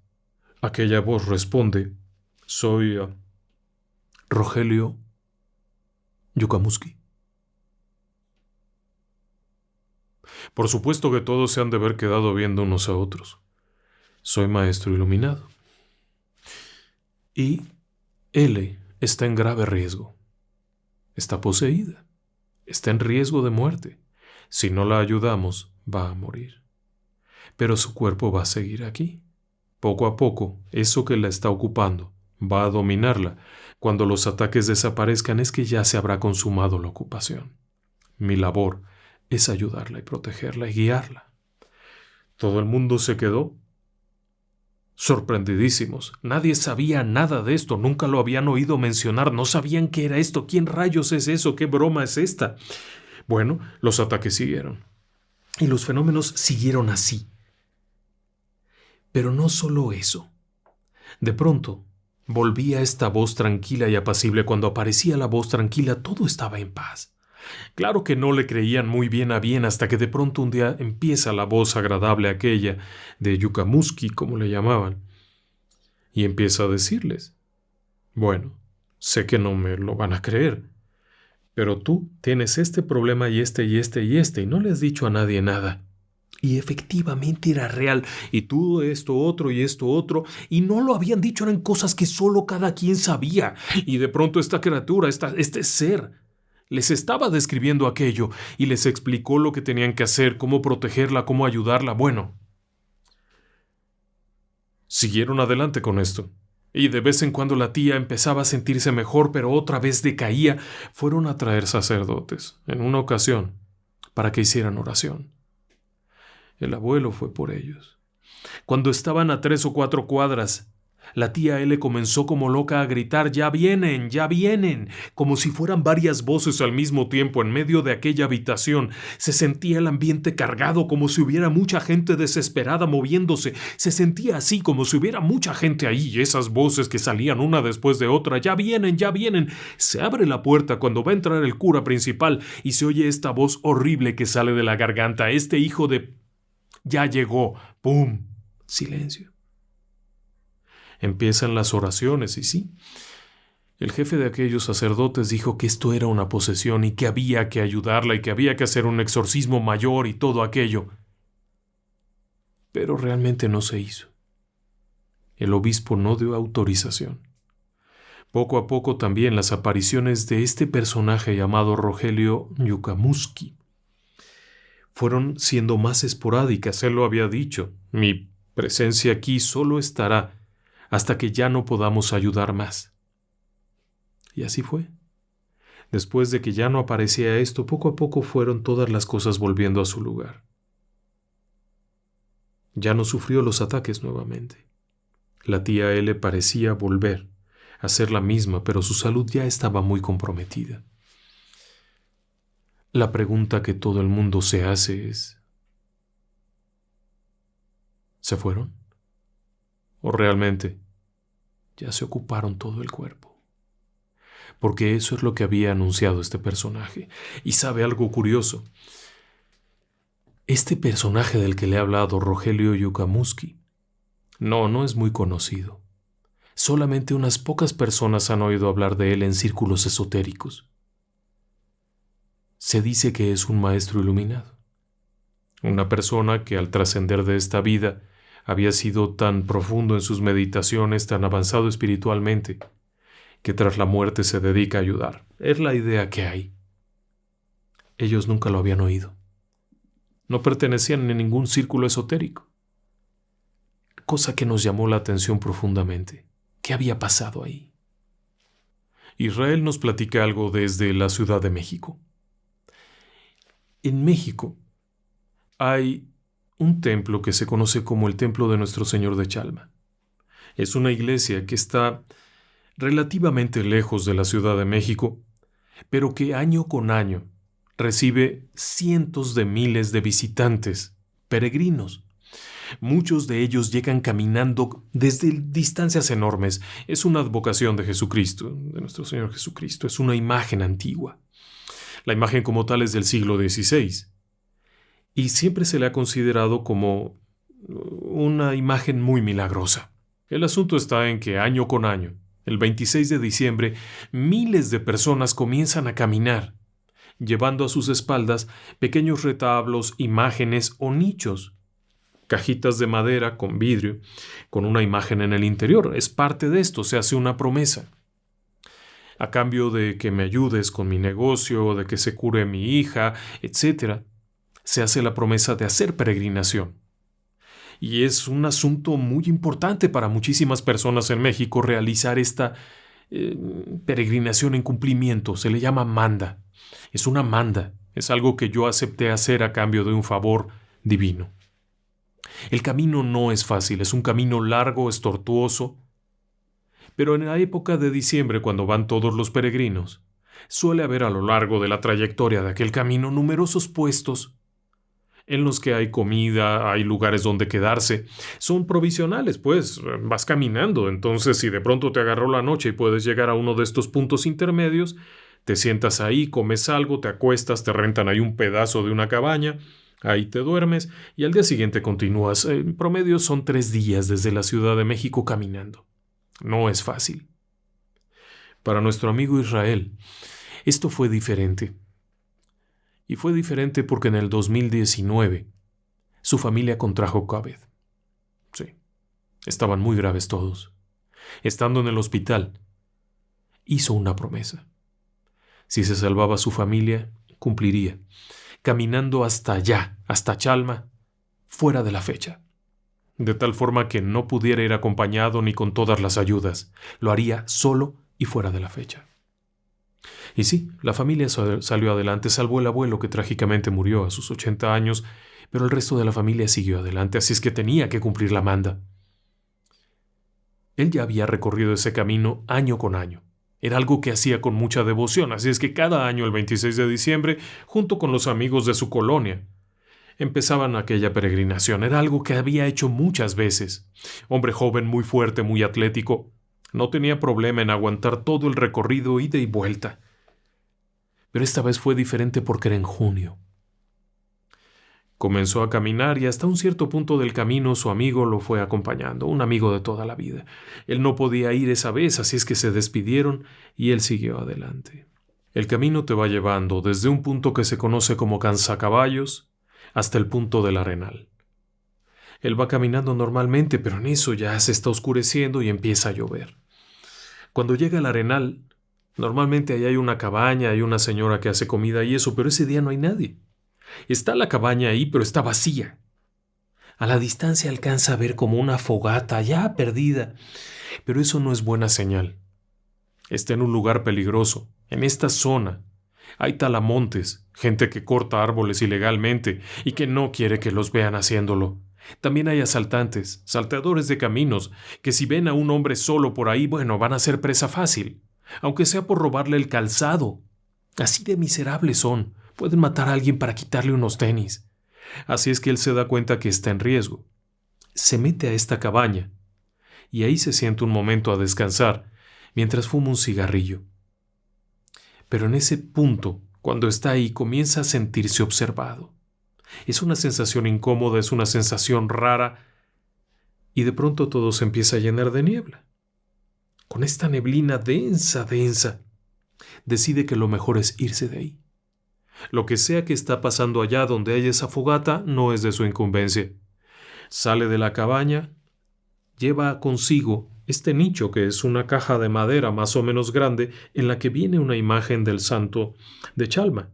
Aquella voz responde, soy Rogelio Yucamusqui. Por supuesto que todos se han de haber quedado viendo unos a otros. Soy maestro iluminado. Y L está en grave riesgo. Está poseída. Está en riesgo de muerte. Si no la ayudamos, va a morir. Pero su cuerpo va a seguir aquí. Poco a poco, eso que la está ocupando va a dominarla. Cuando los ataques desaparezcan es que ya se habrá consumado la ocupación. Mi labor es ayudarla y protegerla y guiarla. Todo el mundo se quedó sorprendidísimos. Nadie sabía nada de esto, nunca lo habían oído mencionar, no sabían qué era esto, quién rayos es eso, qué broma es esta. Bueno, los ataques siguieron. Y los fenómenos siguieron así. Pero no solo eso. De pronto, volvía esta voz tranquila y apacible. Cuando aparecía la voz tranquila, todo estaba en paz. Claro que no le creían muy bien a bien hasta que de pronto un día empieza la voz agradable aquella de Yucamusqui, como le llamaban, y empieza a decirles, bueno, sé que no me lo van a creer, pero tú tienes este problema y este y este y este, y no le has dicho a nadie nada. Y efectivamente era real, y tú esto otro y esto otro, y no lo habían dicho, eran cosas que solo cada quien sabía, y de pronto esta criatura, este ser, les estaba describiendo aquello, y les explicó lo que tenían que hacer, cómo protegerla, cómo ayudarla. Bueno, siguieron adelante con esto, y de vez en cuando la tía empezaba a sentirse mejor, pero otra vez decaía. Fueron a traer sacerdotes, en una ocasión, para que hicieran oración. El abuelo fue por ellos. Cuando estaban a 3 o 4 cuadras, la tía L comenzó como loca a gritar, ¡ya vienen, ya vienen!, como si fueran varias voces al mismo tiempo en medio de aquella habitación. Se sentía el ambiente cargado, como si hubiera mucha gente desesperada moviéndose. Se sentía así, como si hubiera mucha gente ahí, y esas voces que salían una después de otra, ¡ya vienen, ya vienen! Se abre la puerta cuando va a entrar el cura principal y se oye esta voz horrible que sale de la garganta. Este hijo de... ya llegó. ¡Pum! Silencio. Empiezan las oraciones y sí, el jefe de aquellos sacerdotes dijo que esto era una posesión y que había que ayudarla y que había que hacer un exorcismo mayor y todo aquello. Pero realmente no se hizo. El obispo no dio autorización. Poco a poco también las apariciones de este personaje llamado Rogelio Yucamusqui fueron siendo más esporádicas. Él lo había dicho, mi presencia aquí solo estará hasta que ya no podamos ayudar más. Y así fue. Después de que ya no aparecía esto, poco a poco fueron todas las cosas volviendo a su lugar. Ya no sufrió los ataques nuevamente. La tía L parecía volver a ser la misma, pero su salud ya estaba muy comprometida. La pregunta que todo el mundo se hace es, ¿se fueron? ¿O realmente ya se ocuparon todo el cuerpo? Porque eso es lo que había anunciado este personaje. Y sabe algo curioso. Este personaje del que le he hablado, Rogelio Yucamusqui, no es muy conocido. Solamente unas pocas personas han oído hablar de él en círculos esotéricos. Se dice que es un maestro iluminado. Una persona que al trascender de esta vida había sido tan profundo en sus meditaciones, tan avanzado espiritualmente, que tras la muerte se dedica a ayudar. Es la idea que hay. Ellos nunca lo habían oído. No pertenecían a ningún círculo esotérico. Cosa que nos llamó la atención profundamente. ¿Qué había pasado ahí? Israel nos platica algo desde la Ciudad de México. En México hay un templo que se conoce como el Templo de Nuestro Señor de Chalma. Es una iglesia que está relativamente lejos de la Ciudad de México, pero que año con año recibe cientos de miles de visitantes, peregrinos. Muchos de ellos llegan caminando desde distancias enormes. Es una advocación de Jesucristo, de nuestro Señor Jesucristo. Es una imagen antigua. La imagen como tal es del siglo XVI. Y siempre se le ha considerado como una imagen muy milagrosa. El asunto está en que año con año, el 26 de diciembre, miles de personas comienzan a caminar, llevando a sus espaldas pequeños retablos, imágenes o nichos, cajitas de madera con vidrio, con una imagen en el interior. Es parte de esto, se hace una promesa. A cambio de que me ayudes con mi negocio, de que se cure mi hija, etc., se hace la promesa de hacer peregrinación. Y es un asunto muy importante para muchísimas personas en México realizar esta peregrinación en cumplimiento. Se le llama manda. Es una manda. Es algo que yo acepté hacer a cambio de un favor divino. El camino no es fácil, es un camino largo, es tortuoso. Pero en la época de diciembre, cuando van todos los peregrinos, suele haber a lo largo de la trayectoria de aquel camino numerosos puestos en los que hay comida, hay lugares donde quedarse. Son provisionales, pues, vas caminando. Entonces, si de pronto te agarró la noche y puedes llegar a uno de estos puntos intermedios, te sientas ahí, comes algo, te acuestas, te rentan ahí un pedazo de una cabaña, ahí te duermes y al día siguiente continúas. En promedio son 3 días desde la Ciudad de México caminando. No es fácil. Para nuestro amigo Israel, esto fue diferente. Y fue diferente porque en el 2019 su familia contrajo COVID. Sí, estaban muy graves todos. Estando en el hospital, hizo una promesa. Si se salvaba su familia, cumpliría, caminando hasta allá, hasta Chalma, fuera de la fecha. De tal forma que no pudiera ir acompañado ni con todas las ayudas. Lo haría solo y fuera de la fecha. Y sí, la familia salió adelante, salvo el abuelo que trágicamente murió a sus 80 años, pero el resto de la familia siguió adelante, así es que tenía que cumplir la manda. Él ya había recorrido ese camino año con año. Era algo que hacía con mucha devoción, así es que cada año, el 26 de diciembre, junto con los amigos de su colonia, empezaban aquella peregrinación. Era algo que había hecho muchas veces. Hombre joven, muy fuerte, muy atlético, no tenía problema en aguantar todo el recorrido ida y vuelta. Pero esta vez fue diferente porque era en junio. Comenzó a caminar y hasta un cierto punto del camino su amigo lo fue acompañando, un amigo de toda la vida. Él no podía ir esa vez, así es que se despidieron y él siguió adelante. El camino te va llevando desde un punto que se conoce como Cansacaballos hasta el punto del Arenal. Él va caminando normalmente, pero en eso ya se está oscureciendo y empieza a llover. Cuando llega al Arenal, normalmente ahí hay una cabaña, hay una señora que hace comida y eso, pero ese día no hay nadie. Está la cabaña ahí, pero está vacía. A la distancia alcanza a ver como una fogata ya perdida, pero eso no es buena señal. Está en un lugar peligroso. En esta zona hay talamontes, gente que corta árboles ilegalmente y que no quiere que los vean haciéndolo. También hay asaltantes, salteadores de caminos, que si ven a un hombre solo por ahí, bueno, van a ser presa fácil, aunque sea por robarle el calzado. Así de miserables son. Pueden matar a alguien para quitarle unos tenis. Así es que él se da cuenta que está en riesgo. Se mete a esta cabaña y ahí se sienta un momento a descansar mientras fuma un cigarrillo. Pero en ese punto, cuando está ahí, comienza a sentirse observado. Es una sensación incómoda, es una sensación rara, y de pronto todo se empieza a llenar de niebla. Con esta neblina densa, decide que lo mejor es irse de ahí. Lo que sea que está pasando allá donde hay esa fogata no es de su incumbencia. Sale de la cabaña, lleva consigo este nicho que es una caja de madera más o menos grande en la que viene una imagen del santo de Chalma.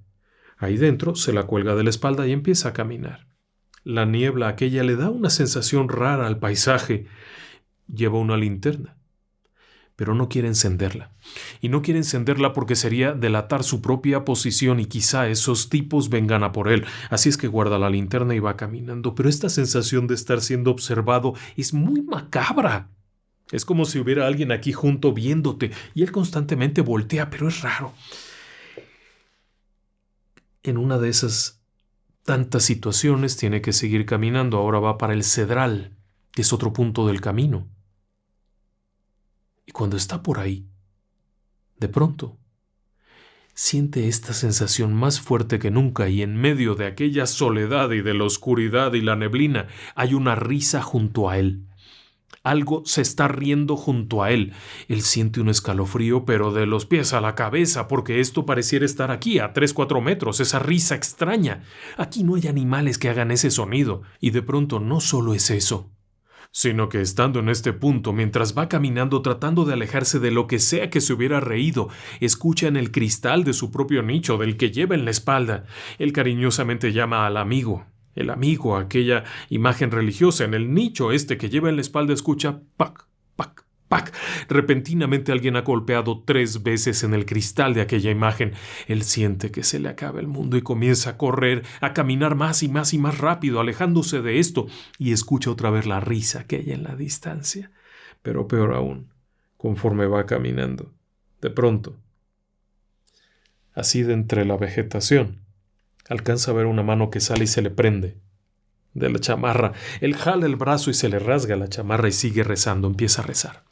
Ahí dentro se la cuelga de la espalda y empieza a caminar. La niebla aquella le da una sensación rara al paisaje. Lleva una linterna, pero no quiere encenderla. Y no quiere encenderla porque sería delatar su propia posición y quizá esos tipos vengan a por él. Así es que guarda la linterna y va caminando. Pero esta sensación de estar siendo observado es muy macabra. Es como si hubiera alguien aquí junto viéndote y él constantemente voltea, pero es raro. en una de esas tantas situaciones tiene que seguir caminando. Ahora va para el Cedral, que es otro punto del camino. Y cuando está por ahí, de pronto, siente esta sensación más fuerte que nunca, y en medio de aquella soledad y de la oscuridad y la neblina hay una risa junto a él. Algo se está riendo junto a él. Él siente un escalofrío, pero de los pies a la cabeza, porque esto pareciera estar aquí, a 3-4 metros, esa risa extraña. Aquí no hay animales que hagan ese sonido, y de pronto no solo es eso, sino que estando en este punto, mientras va caminando tratando de alejarse de lo que sea que se hubiera reído, escucha en el cristal de su propio nicho, del que lleva en la espalda, él cariñosamente llama al amigo. El amigo, aquella imagen religiosa, en el nicho este que lleva en la espalda, escucha pac, pac, pac. Repentinamente alguien ha golpeado 3 veces en el cristal de aquella imagen. Él siente que se le acaba el mundo y comienza a correr, a caminar más y más y más rápido, alejándose de esto, y escucha otra vez la risa que hay en la distancia. Pero peor aún, conforme va caminando, de pronto, así de entre la vegetación, alcanza a ver una mano que sale y se le prende de la chamarra. Él jala el brazo y se le rasga la chamarra y sigue rezando, empieza a rezar.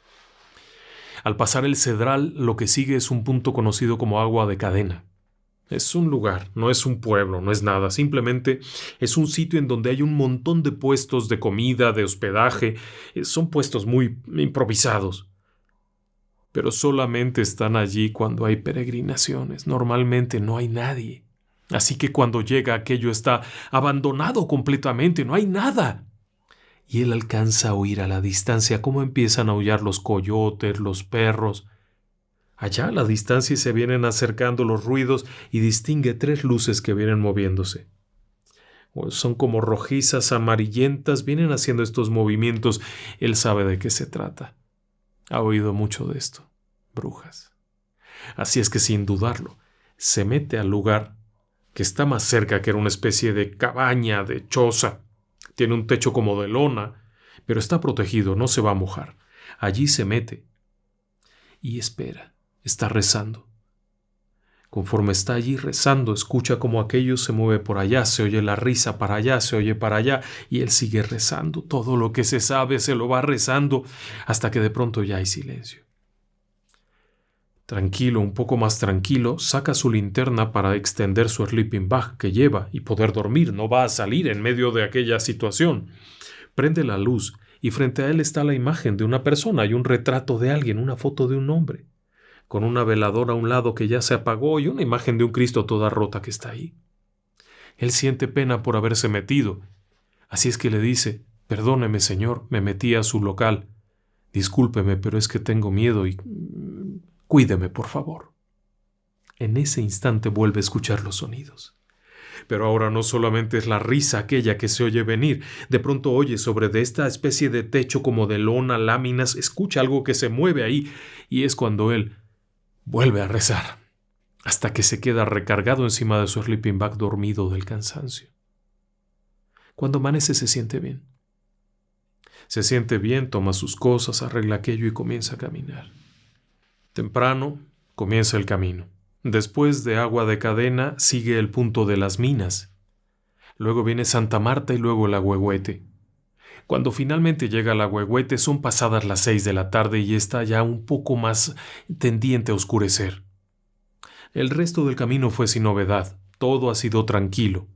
Al pasar el Cedral, lo que sigue es un punto conocido como Agua de Cadena. Es un lugar, no es un pueblo, no es nada, simplemente es un sitio en donde hay un montón de puestos de comida, de hospedaje. Son puestos muy improvisados, pero solamente están allí cuando hay peregrinaciones. Normalmente no hay nadie. Así que cuando llega aquello está abandonado completamente, no hay nada. Y él alcanza a oír a la distancia cómo empiezan a aullar los coyotes, los perros. Allá a la distancia se vienen acercando los ruidos y distingue 3 luces que vienen moviéndose. Son como rojizas, amarillentas, vienen haciendo estos movimientos. Él sabe de qué se trata. Ha oído mucho de esto. Brujas. Así es que sin dudarlo, se mete al lugar que está más cerca, que era una especie de cabaña, de choza. Tiene un techo como de lona, pero está protegido, no se va a mojar. Allí se mete y espera, está rezando. Conforme está allí rezando, escucha como aquello se mueve por allá, se oye la risa para allá, se oye para allá, y él sigue rezando. Todo lo que se sabe se lo va rezando, hasta que de pronto ya hay silencio. Tranquilo, un poco más tranquilo, saca su linterna para extender su sleeping bag que lleva y poder dormir. No va a salir en medio de aquella situación. Prende la luz y frente a él está la imagen de una persona. Hay un retrato de alguien, una foto de un hombre, con una veladora a un lado que ya se apagó y una imagen de un Cristo toda rota que está ahí. Él siente pena por haberse metido. Así es que le dice: «Perdóneme, señor, me metí a su local. Discúlpeme, pero es que tengo miedo y... cuídeme, por favor». En ese instante vuelve a escuchar los sonidos. Pero ahora no solamente es la risa aquella que se oye venir. De pronto oye sobre de esta especie de techo como de lona, láminas, escucha algo que se mueve ahí, y es cuando él vuelve a rezar, hasta que se queda recargado encima de su sleeping bag, dormido del cansancio. Cuando amanece se siente bien. Se siente bien, toma sus cosas, arregla aquello y comienza a caminar. Temprano comienza el camino. Después de Agua de Cadena sigue el punto de las minas. Luego viene Santa Marta y luego el Ahuehuete. Cuando finalmente llega al Ahuehuete son pasadas las 6 de la tarde y está ya un poco más tendiente a oscurecer. El resto del camino fue sin novedad. Todo ha sido tranquilo.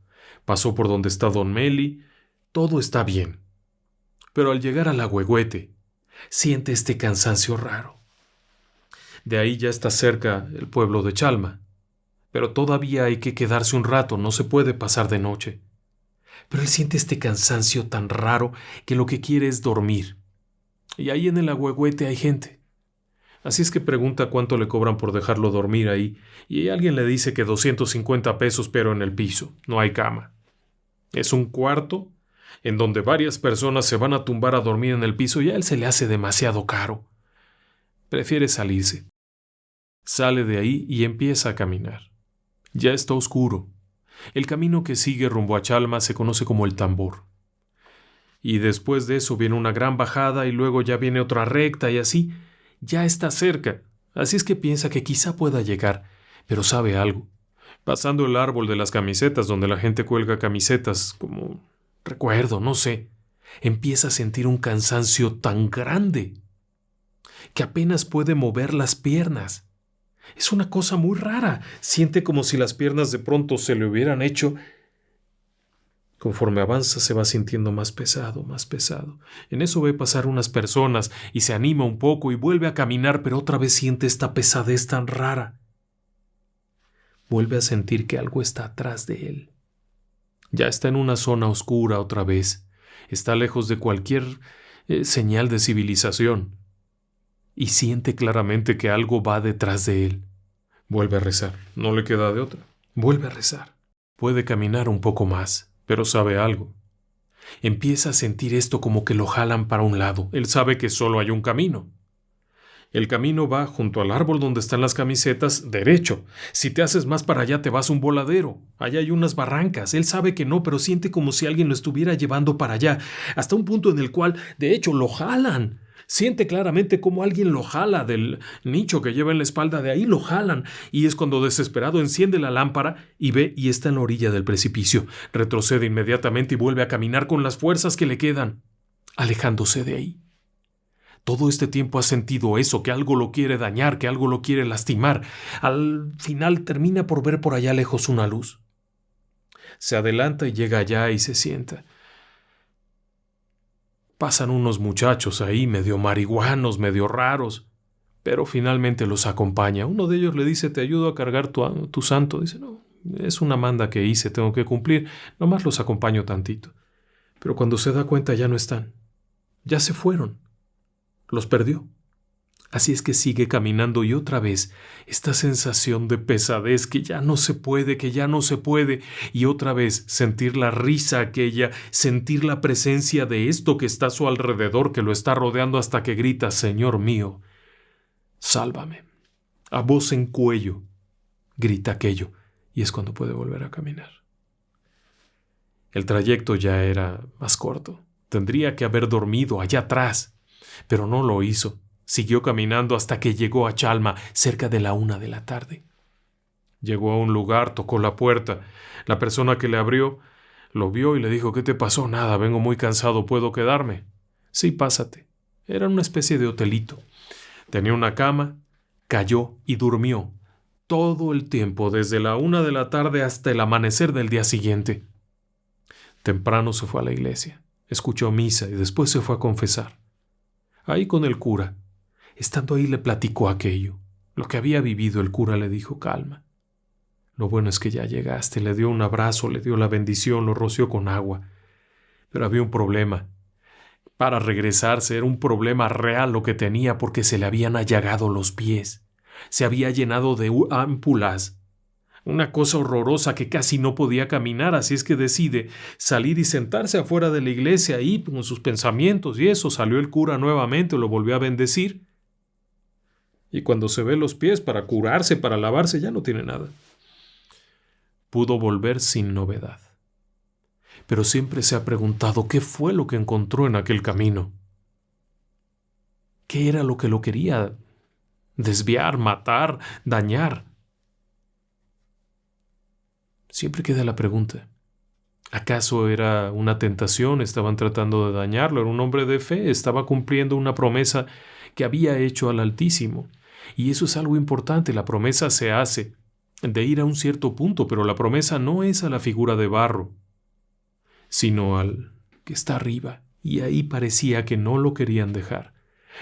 Pasó por donde está Don Meli. Todo está bien. Pero al llegar al Ahuehuete, siente este cansancio raro. De ahí ya está cerca el pueblo de Chalma. Pero todavía hay que quedarse un rato, no se puede pasar de noche. Pero él siente este cansancio tan raro que lo que quiere es dormir. Y ahí en el Ahuehuete hay gente. Así es que pregunta cuánto le cobran por dejarlo dormir ahí, y alguien le dice que 250 pesos, pero en el piso, no hay cama. Es un cuarto en donde varias personas se van a tumbar a dormir en el piso y a él se le hace demasiado caro. Prefiere salirse. Sale de ahí y empieza a caminar. Ya está oscuro. El camino que sigue rumbo a Chalma se conoce como el Tambor. Y después de eso viene una gran bajada y luego ya viene otra recta y así. Ya está cerca. Así es que piensa que quizá pueda llegar. Pero sabe algo. Pasando el árbol de las camisetas, donde la gente cuelga camisetas, como recuerdo, no sé, empieza a sentir un cansancio tan grande que apenas puede mover las piernas. Es una cosa muy rara. Siente como si las piernas de pronto se le hubieran hecho. Conforme avanza se va sintiendo más pesado, más pesado. En eso ve pasar unas personas y se anima un poco y vuelve a caminar, pero otra vez siente esta pesadez tan rara. Vuelve a sentir que algo está atrás de él. Ya está en una zona oscura otra vez. Está lejos de cualquier señal de civilización. Y siente claramente que algo va detrás de él. Vuelve a rezar. No le queda de otra. Vuelve a rezar. Puede caminar un poco más, pero sabe algo. Empieza a sentir esto como que lo jalan para un lado. Él sabe que solo hay un camino. El camino va junto al árbol donde están las camisetas, derecho. Si te haces más para allá te vas a un voladero. Allá hay unas barrancas. Él sabe que no, pero siente como si alguien lo estuviera llevando para allá, hasta un punto en el cual, de hecho, lo jalan. Siente claramente cómo alguien lo jala del nicho que lleva en la espalda, de ahí lo jalan, y es cuando desesperado enciende la lámpara y ve y está en la orilla del precipicio. Retrocede inmediatamente y vuelve a caminar con las fuerzas que le quedan, alejándose de ahí. Todo este tiempo ha sentido eso, que algo lo quiere dañar, que algo lo quiere lastimar. Al final termina por ver por allá lejos una luz. Se adelanta y llega allá y se sienta. Pasan unos muchachos ahí, medio marihuanos, medio raros, pero finalmente los acompaña. Uno de ellos le dice: te ayudo a cargar tu santo. Dice: no, es una manda que hice, tengo que cumplir, nomás los acompaño tantito. Pero cuando se da cuenta ya no están, ya se fueron. Los perdió. Así es que sigue caminando y otra vez esta sensación de pesadez, que ya no se puede, y otra vez sentir la risa aquella, sentir la presencia de esto que está a su alrededor, que lo está rodeando, hasta que grita: Señor mío, sálvame. A voz en cuello grita aquello, y es cuando puede volver a caminar. El trayecto ya era más corto. Tendría que haber dormido allá atrás, pero no lo hizo. Siguió caminando hasta que llegó a Chalma, cerca de la 1 de la tarde. Llegó a un lugar, tocó la puerta. La persona que le abrió lo vio y le dijo: ¿qué te pasó? Nada, vengo muy cansado, ¿puedo quedarme? Sí, pásate. Era una especie de hotelito. Tenía una cama, cayó y durmió todo el tiempo, desde la 1 de la tarde hasta el amanecer del día siguiente. Temprano se fue a la iglesia, escuchó misa y después se fue a confesar. Ahí con el cura. Estando ahí le platicó aquello, lo que había vivido. El cura le dijo: calma. Lo bueno es que ya llegaste. Le dio un abrazo, le dio la bendición, lo roció con agua. Pero había un problema. Para regresarse era un problema real lo que tenía, porque se le habían allagado los pies. Se había llenado de ámpulas. Una cosa horrorosa, que casi no podía caminar, así es que decide salir y sentarse afuera de la iglesia ahí con sus pensamientos y eso. Salió el cura nuevamente, lo volvió a bendecir. Y cuando se ve los pies para curarse, para lavarse, ya no tiene nada. Pudo volver sin novedad. Pero siempre se ha preguntado qué fue lo que encontró en aquel camino. ¿Qué era lo que lo quería desviar, matar, dañar? Siempre queda la pregunta. ¿Acaso era una tentación? ¿Estaban tratando de dañarlo? Era un hombre de fe, estaba cumpliendo una promesa que había hecho al Altísimo. Y eso es algo importante. La promesa se hace de ir a un cierto punto, pero la promesa no es a la figura de barro, sino al que está arriba, y ahí parecía que no lo querían dejar.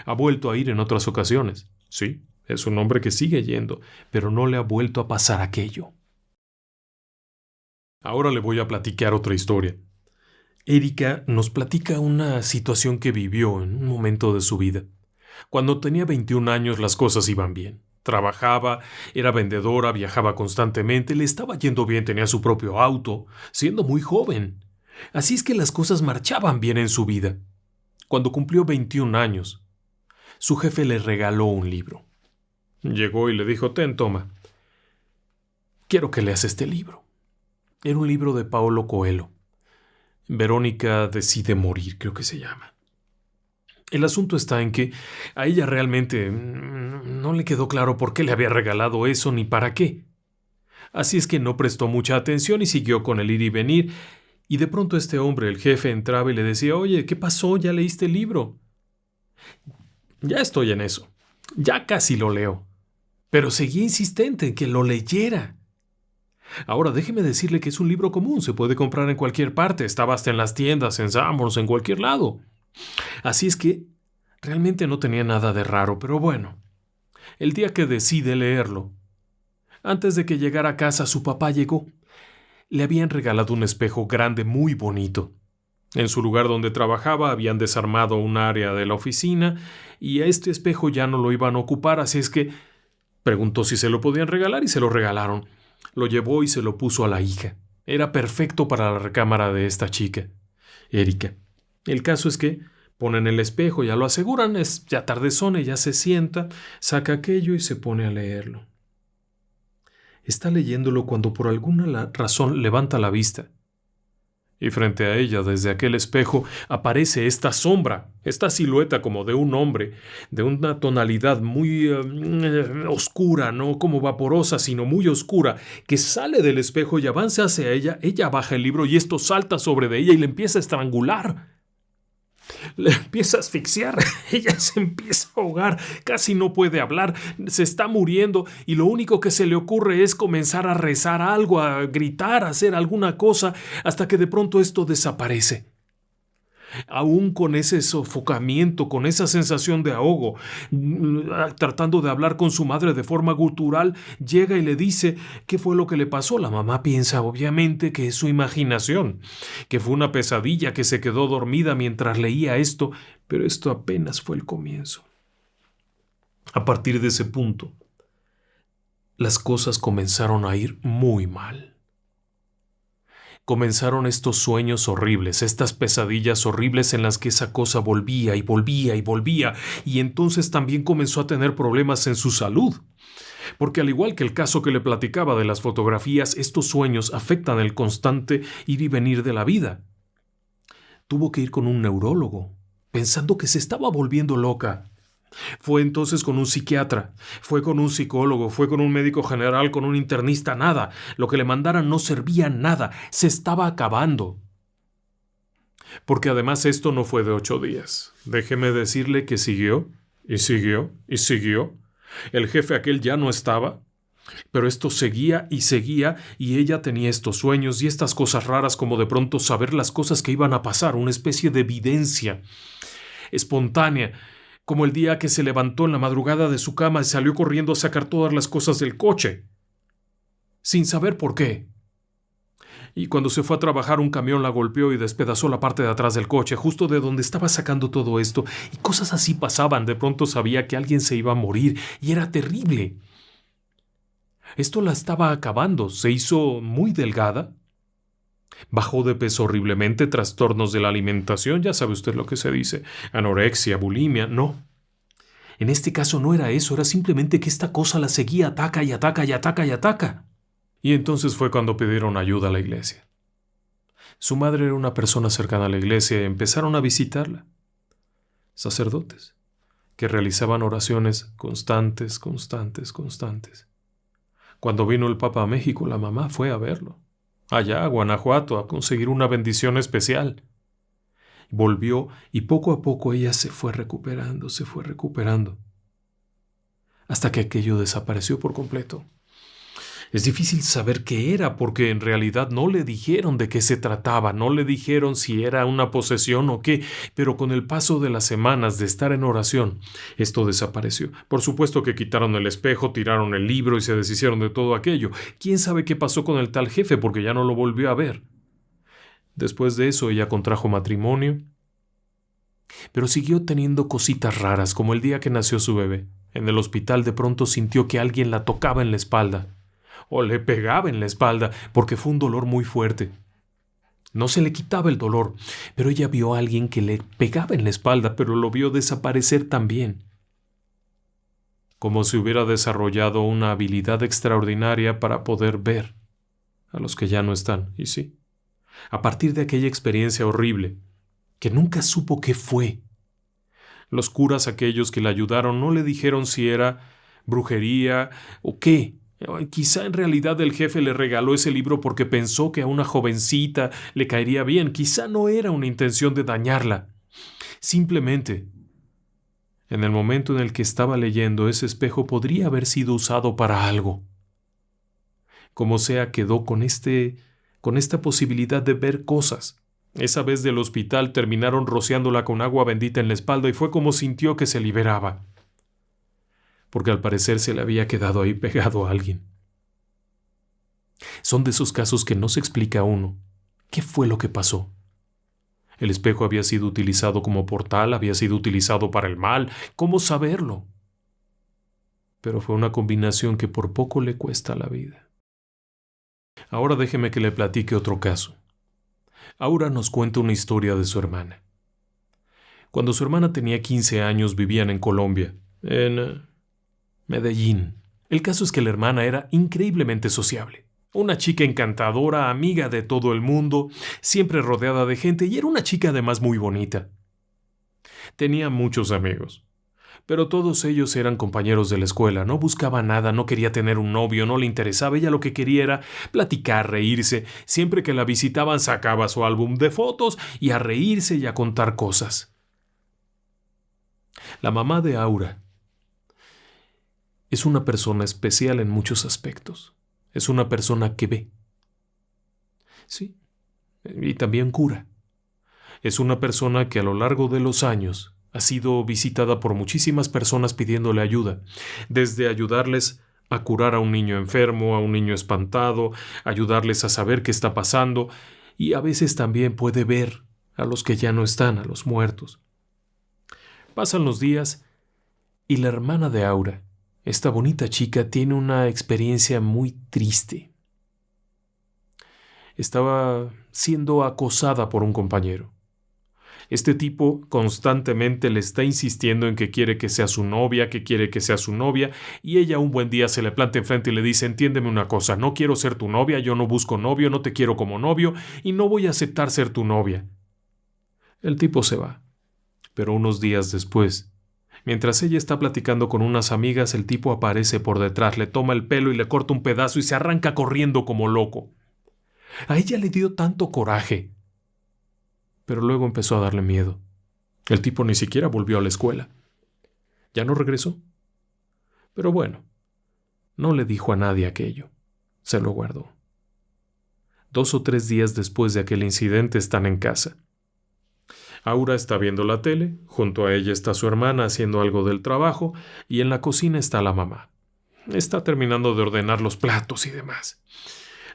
Ha vuelto a ir en otras ocasiones. Sí, es un hombre que sigue yendo, pero no le ha vuelto a pasar aquello. Ahora le voy a platicar otra historia. Erika nos platica una situación que vivió en un momento de su vida. Cuando tenía 21 años las cosas iban bien. Trabajaba, era vendedora, viajaba constantemente, le estaba yendo bien, tenía su propio auto, siendo muy joven. Así es que las cosas marchaban bien en su vida. Cuando cumplió 21 años, su jefe le regaló un libro. Llegó y le dijo: ten, toma. Quiero que leas este libro. Era un libro de Paulo Coelho. Verónica decide morir, creo que se llama. El asunto está en que a ella realmente no le quedó claro por qué le había regalado eso ni para qué. Así es que no prestó mucha atención y siguió con el ir y venir. Y de pronto este hombre, el jefe, entraba y le decía: «Oye, ¿qué pasó? ¿Ya leíste el libro?» «Ya estoy en eso. Ya casi lo leo». Pero seguía insistente en que lo leyera. Ahora déjeme decirle que es un libro común, se puede comprar en cualquier parte, estaba hasta en las tiendas, en Sanborns, en cualquier lado. Así es que realmente no tenía nada de raro, pero bueno, el día que decide leerlo, antes de que llegara a casa su papá llegó. Le habían regalado un espejo grande muy bonito. En su lugar donde trabajaba habían desarmado un área de la oficina y a este espejo ya no lo iban a ocupar, así es que preguntó si se lo podían regalar y se lo regalaron. Lo llevó y se lo puso a la hija. Era perfecto para la recámara de esta chica, Erika. El caso es que ponen el espejo, ya lo aseguran, es ya tardezón, ella se sienta, saca aquello y se pone a leerlo. Está leyéndolo cuando por alguna razón levanta la vista. Y frente a ella, desde aquel espejo, aparece esta sombra, esta silueta como de un hombre, de una tonalidad muy oscura, no como vaporosa, sino muy oscura, que sale del espejo y avanza hacia ella. Ella baja el libro y esto salta sobre de ella y le empieza a estrangular. Le empieza a asfixiar, ella se empieza a ahogar, casi no puede hablar, se está muriendo y lo único que se le ocurre es comenzar a rezar algo, a gritar, a hacer alguna cosa, hasta que de pronto esto desaparece. Aún con ese sofocamiento, con esa sensación de ahogo, tratando de hablar con su madre de forma gutural, llega y le dice qué fue lo que le pasó. La mamá piensa obviamente que es su imaginación, que fue una pesadilla, que se quedó dormida mientras leía esto, pero esto apenas fue el comienzo. A partir de ese punto, las cosas comenzaron a ir muy mal. Comenzaron estos sueños horribles, estas pesadillas horribles en las que esa cosa volvía y volvía y volvía, y entonces también comenzó a tener problemas en su salud. Porque al igual que el caso que le platicaba de las fotografías, estos sueños afectan el constante ir y venir de la vida. Tuvo que ir con un neurólogo, pensando que se estaba volviendo loca. Fue entonces con un psiquiatra, fue con un psicólogo, fue con un médico general, con un internista, nada. Lo que le mandaran no servía nada, se estaba acabando. Porque además esto no fue de 8 días. Déjeme decirle que siguió, y siguió, y siguió. El jefe aquel ya no estaba, pero esto seguía, y ella tenía estos sueños y estas cosas raras como de pronto saber las cosas que iban a pasar, una especie de evidencia espontánea. Como el día que se levantó en la madrugada de su cama y salió corriendo a sacar todas las cosas del coche, sin saber por qué. Y cuando se fue a trabajar, un camión la golpeó y despedazó la parte de atrás del coche, justo de donde estaba sacando todo esto. Y cosas así pasaban. De pronto sabía que alguien se iba a morir y era terrible. Esto la estaba acabando. Se hizo muy delgada. Bajó de peso horriblemente, trastornos de la alimentación, ya sabe usted lo que se dice, anorexia, bulimia, no. En este caso no era eso, era simplemente que esta cosa la seguía, ataca y ataca y ataca y ataca. Y entonces fue cuando pidieron ayuda a la iglesia. Su madre era una persona cercana a la iglesia y empezaron a visitarla. Sacerdotes, que realizaban oraciones constantes. Cuando vino el Papa a México, la mamá fue a verlo. Allá a Guanajuato a conseguir una bendición especial. Volvió y poco a poco ella se fue recuperando, hasta que aquello desapareció por completo. Es difícil saber qué era porque en realidad no le dijeron de qué se trataba, no le dijeron si era una posesión o qué, pero con el paso de las semanas de estar en oración, esto desapareció. Por supuesto que quitaron el espejo, tiraron el libro y se deshicieron de todo aquello. ¿Quién sabe qué pasó con el tal jefe porque ya no lo volvió a ver? Después de eso ella contrajo matrimonio, pero siguió teniendo cositas raras, como el día que nació su bebé. En el hospital de pronto sintió que alguien la tocaba en la espalda. O le pegaba en la espalda, porque fue un dolor muy fuerte. No se le quitaba el dolor, pero ella vio a alguien que le pegaba en la espalda, pero lo vio desaparecer también. Como si hubiera desarrollado una habilidad extraordinaria para poder ver a los que ya no están. Y sí, a partir de aquella experiencia horrible, que nunca supo qué fue, los curas aquellos que la ayudaron no le dijeron si era brujería o qué, Quizá en realidad el jefe le regaló ese libro porque pensó que a una jovencita le caería bien. Quizá no era una intención de dañarla. Simplemente, en el momento en el que estaba leyendo, ese espejo podría haber sido usado para algo. Como sea, quedó con esta posibilidad de ver cosas. Esa vez del hospital terminaron rociándola con agua bendita en la espalda y fue como sintió que se liberaba. Porque al parecer se le había quedado ahí pegado a alguien. Son de esos casos que no se explica a uno. ¿Qué fue lo que pasó? El espejo había sido utilizado como portal, había sido utilizado para el mal. ¿Cómo saberlo? Pero fue una combinación que por poco le cuesta la vida. Ahora déjeme que le platique otro caso. Aura nos cuenta una historia de su hermana. Cuando su hermana tenía 15 años vivían en Colombia, en Medellín. El caso es que la hermana era increíblemente sociable. Una chica encantadora, amiga de todo el mundo, siempre rodeada de gente y era una chica además muy bonita. Tenía muchos amigos, pero todos ellos eran compañeros de la escuela. No buscaba nada, no quería tener un novio, no le interesaba. Ella lo que quería era platicar, reírse. Siempre que la visitaban sacaba su álbum de fotos y a reírse y a contar cosas. La mamá de Aura es una persona especial en muchos aspectos. Es una persona que ve. Sí, y también cura. Es una persona que a lo largo de los años ha sido visitada por muchísimas personas pidiéndole ayuda, desde ayudarles a curar a un niño enfermo, a un niño espantado, ayudarles a saber qué está pasando, y a veces también puede ver a los que ya no están, a los muertos. Pasan los días y la hermana de Aura, esta bonita chica, tiene una experiencia muy triste. Estaba siendo acosada por un compañero. Este tipo constantemente le está insistiendo en que quiere que sea su novia, y ella un buen día se le planta enfrente y le dice: entiéndeme una cosa, no quiero ser tu novia, yo no busco novio, no te quiero como novio, y no voy a aceptar ser tu novia. El tipo se va, pero unos días después, mientras ella está platicando con unas amigas, el tipo aparece por detrás, le toma el pelo y le corta un pedazo y se arranca corriendo como loco. A ella le dio tanto coraje, pero luego empezó a darle miedo. El tipo ni siquiera volvió a la escuela. Ya no regresó. Pero bueno, no le dijo a nadie aquello. Se lo guardó. 2 o 3 días después de aquel incidente están en casa. Aura está viendo la tele, junto a ella está su hermana haciendo algo del trabajo y en la cocina está la mamá. Está terminando de ordenar los platos y demás.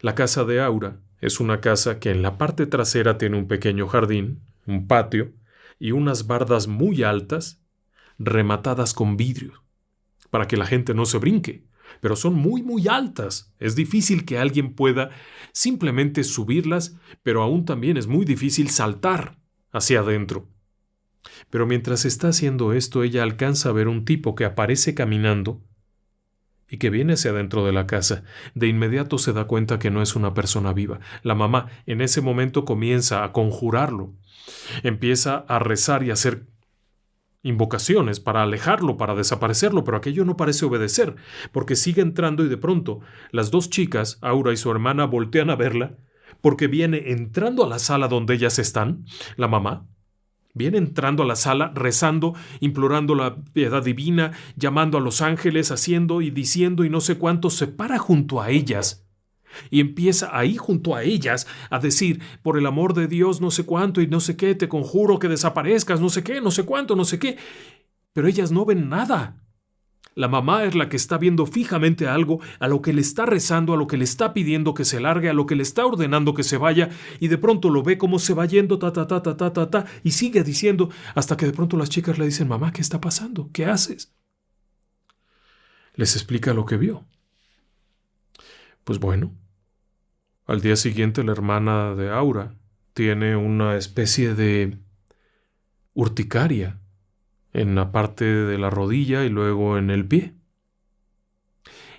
La casa de Aura es una casa que en la parte trasera tiene un pequeño jardín, un patio y unas bardas muy altas rematadas con vidrio para que la gente no se brinque, pero son muy altas. Es difícil que alguien pueda simplemente subirlas, pero aún también es muy difícil saltar hacia adentro. Pero mientras está haciendo esto, ella alcanza a ver un tipo que aparece caminando y que viene hacia adentro de la casa. De inmediato se da cuenta que no es una persona viva. La mamá en ese momento comienza a conjurarlo. Empieza a rezar y a hacer invocaciones para alejarlo, para desaparecerlo, pero aquello no parece obedecer, porque sigue entrando y de pronto las 2 chicas, Aura y su hermana, voltean a verla, porque viene entrando a la sala donde ellas están, la mamá, viene entrando a la sala, rezando, implorando la piedad divina, llamando a los ángeles, haciendo y diciendo y no sé cuánto, se para junto a ellas y empieza ahí junto a ellas a decir: por el amor de Dios, no sé cuánto y no sé qué, te conjuro que desaparezcas, no sé qué, no sé cuánto, no sé qué. Pero ellas no ven nada. La mamá es la que está viendo fijamente algo, a lo que le está rezando, a lo que le está pidiendo que se largue, a lo que le está ordenando que se vaya, y de pronto lo ve cómo se va yendo, y sigue diciendo, hasta que de pronto las chicas le dicen: mamá, ¿qué está pasando? ¿Qué haces? Les explica lo que vio. Pues bueno, al día siguiente la hermana de Aura tiene una especie de urticaria en la parte de la rodilla y luego en el pie.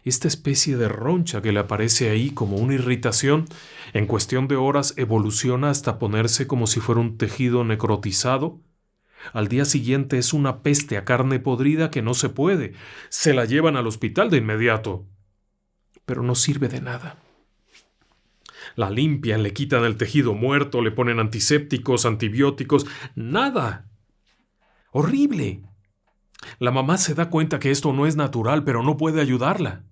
Esta especie de roncha que le aparece ahí como una irritación, en cuestión de horas evoluciona hasta ponerse como si fuera un tejido necrotizado. Al día siguiente es una peste a carne podrida que no se puede. Se la llevan al hospital de inmediato. pero no sirve de nada. La limpian, le quitan el tejido muerto, le ponen antisépticos, antibióticos, nada. Horrible. La mamá se da cuenta que esto no es natural, pero no puede ayudarla.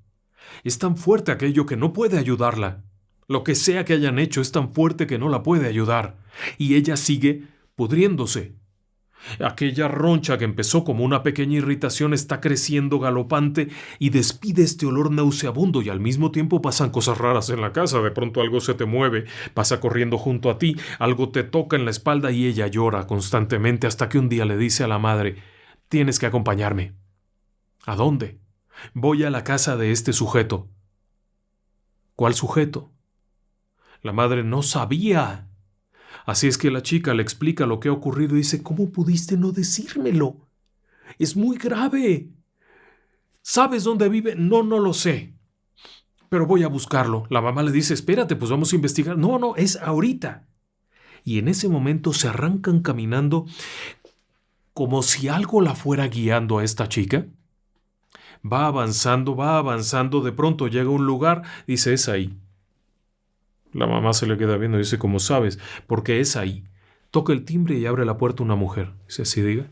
Es tan fuerte aquello que no puede ayudarla. Lo que sea que hayan hecho es tan fuerte que no la puede ayudar. Y ella sigue pudriéndose. Aquella roncha que empezó como una pequeña irritación está creciendo galopante y despide este olor nauseabundo, y al mismo tiempo pasan cosas raras en la casa. De pronto algo se te mueve, pasa corriendo junto a ti, algo te toca en la espalda y ella llora constantemente hasta que un día le dice a la madre: «Tienes que acompañarme». «¿A dónde?» «Voy a la casa de este sujeto». «¿Cuál sujeto?» La madre no sabía. Así es que la chica le explica lo que ha ocurrido y dice: «¿Cómo pudiste no decírmelo? Es muy grave. ¿Sabes dónde vive?» «No, no lo sé. Pero voy a buscarlo». La mamá le dice: «Espérate, pues vamos a investigar». «No, es ahorita». Y en ese momento se arrancan caminando como si algo la fuera guiando a esta chica. Va avanzando, de pronto llega a un lugar, dice: «Es ahí». La mamá se le queda viendo y dice: «¿Cómo sabes?» «Porque es ahí». Toca el timbre y abre la puerta una mujer. Dice: «Sí, diga».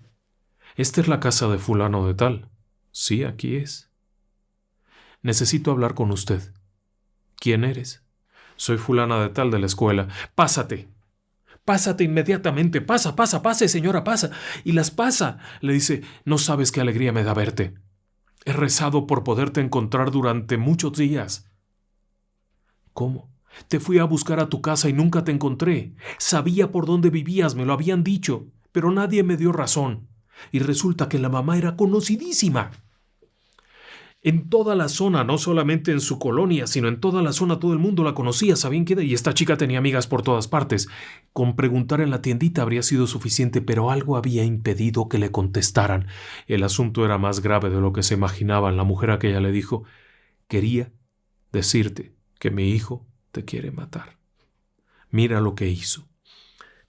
«Esta es la casa de fulano de tal». «Sí, aquí es». «Necesito hablar con usted». «¿Quién eres?» «Soy fulana de tal de la escuela». «Pásate. Pásate inmediatamente. Pase, señora, pasa». Y las pasa. Le dice: «No sabes qué alegría me da verte. He rezado por poderte encontrar durante muchos días». «¿Cómo?» «Te fui a buscar a tu casa y nunca te encontré. Sabía por dónde vivías, me lo habían dicho, pero nadie me dio razón. Y resulta que la mamá era conocidísima. En toda la zona, no solamente en su colonia, sino en toda la zona, todo el mundo la conocía, sabían que... Y esta chica tenía amigas por todas partes. Con preguntar en la tiendita habría sido suficiente, pero algo había impedido que le contestaran. El asunto era más grave de lo que se imaginaban. La mujer aquella le dijo: «Quería decirte que mi hijo te quiere matar. Mira lo que hizo».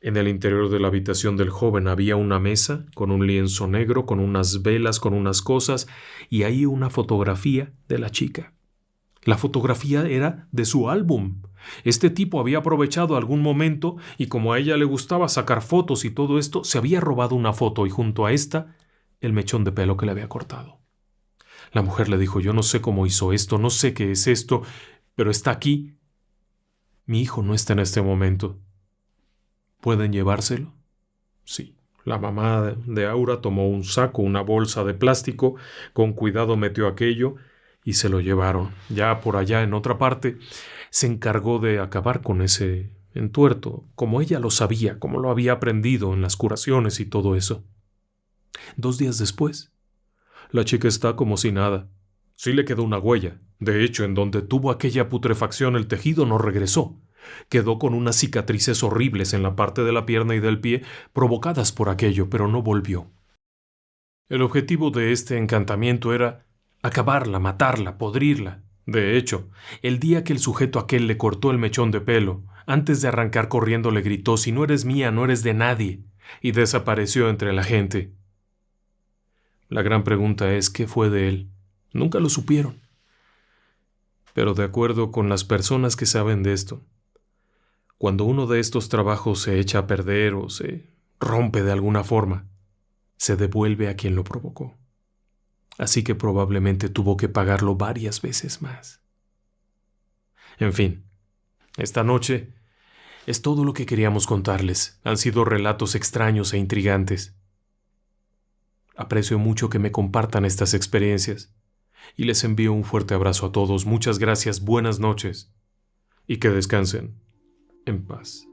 En el interior de la habitación del joven había una mesa con un lienzo negro, con unas velas, con unas cosas, y ahí una fotografía de la chica. La fotografía era de su álbum. Este tipo había aprovechado algún momento y, como a ella le gustaba sacar fotos y todo esto, se había robado una foto y junto a esta el mechón de pelo que le había cortado. La mujer le dijo: «Yo no sé cómo hizo esto, no sé qué es esto, pero está aquí. Mi hijo no está en este momento. ¿Pueden llevárselo?» «Sí». La mamá de Aura tomó un saco, una bolsa de plástico, con cuidado metió aquello y se lo llevaron. Ya por allá en otra parte se encargó de acabar con ese entuerto, como ella lo sabía, como lo había aprendido en las curaciones y todo eso. 2 días después, la chica está como si nada. Sí le quedó una huella. De hecho, en donde tuvo aquella putrefacción el tejido no regresó. Quedó con unas cicatrices horribles en la parte de la pierna y del pie provocadas por aquello, pero no volvió. El objetivo de este encantamiento era acabarla, matarla, podrirla. De hecho, el día que el sujeto aquel le cortó el mechón de pelo, antes de arrancar corriendo le gritó: «Si no eres mía, no eres de nadie», y desapareció entre la gente. La gran pregunta es: ¿qué fue de él? Nunca lo supieron. Pero de acuerdo con las personas que saben de esto, cuando uno de estos trabajos se echa a perder o se rompe de alguna forma, se devuelve a quien lo provocó. Así que probablemente tuvo que pagarlo varias veces más. En fin, esta noche es todo lo que queríamos contarles. Han sido relatos extraños e intrigantes. Aprecio mucho que me compartan estas experiencias y les envío un fuerte abrazo a todos. Muchas gracias, buenas noches y que descansen en paz.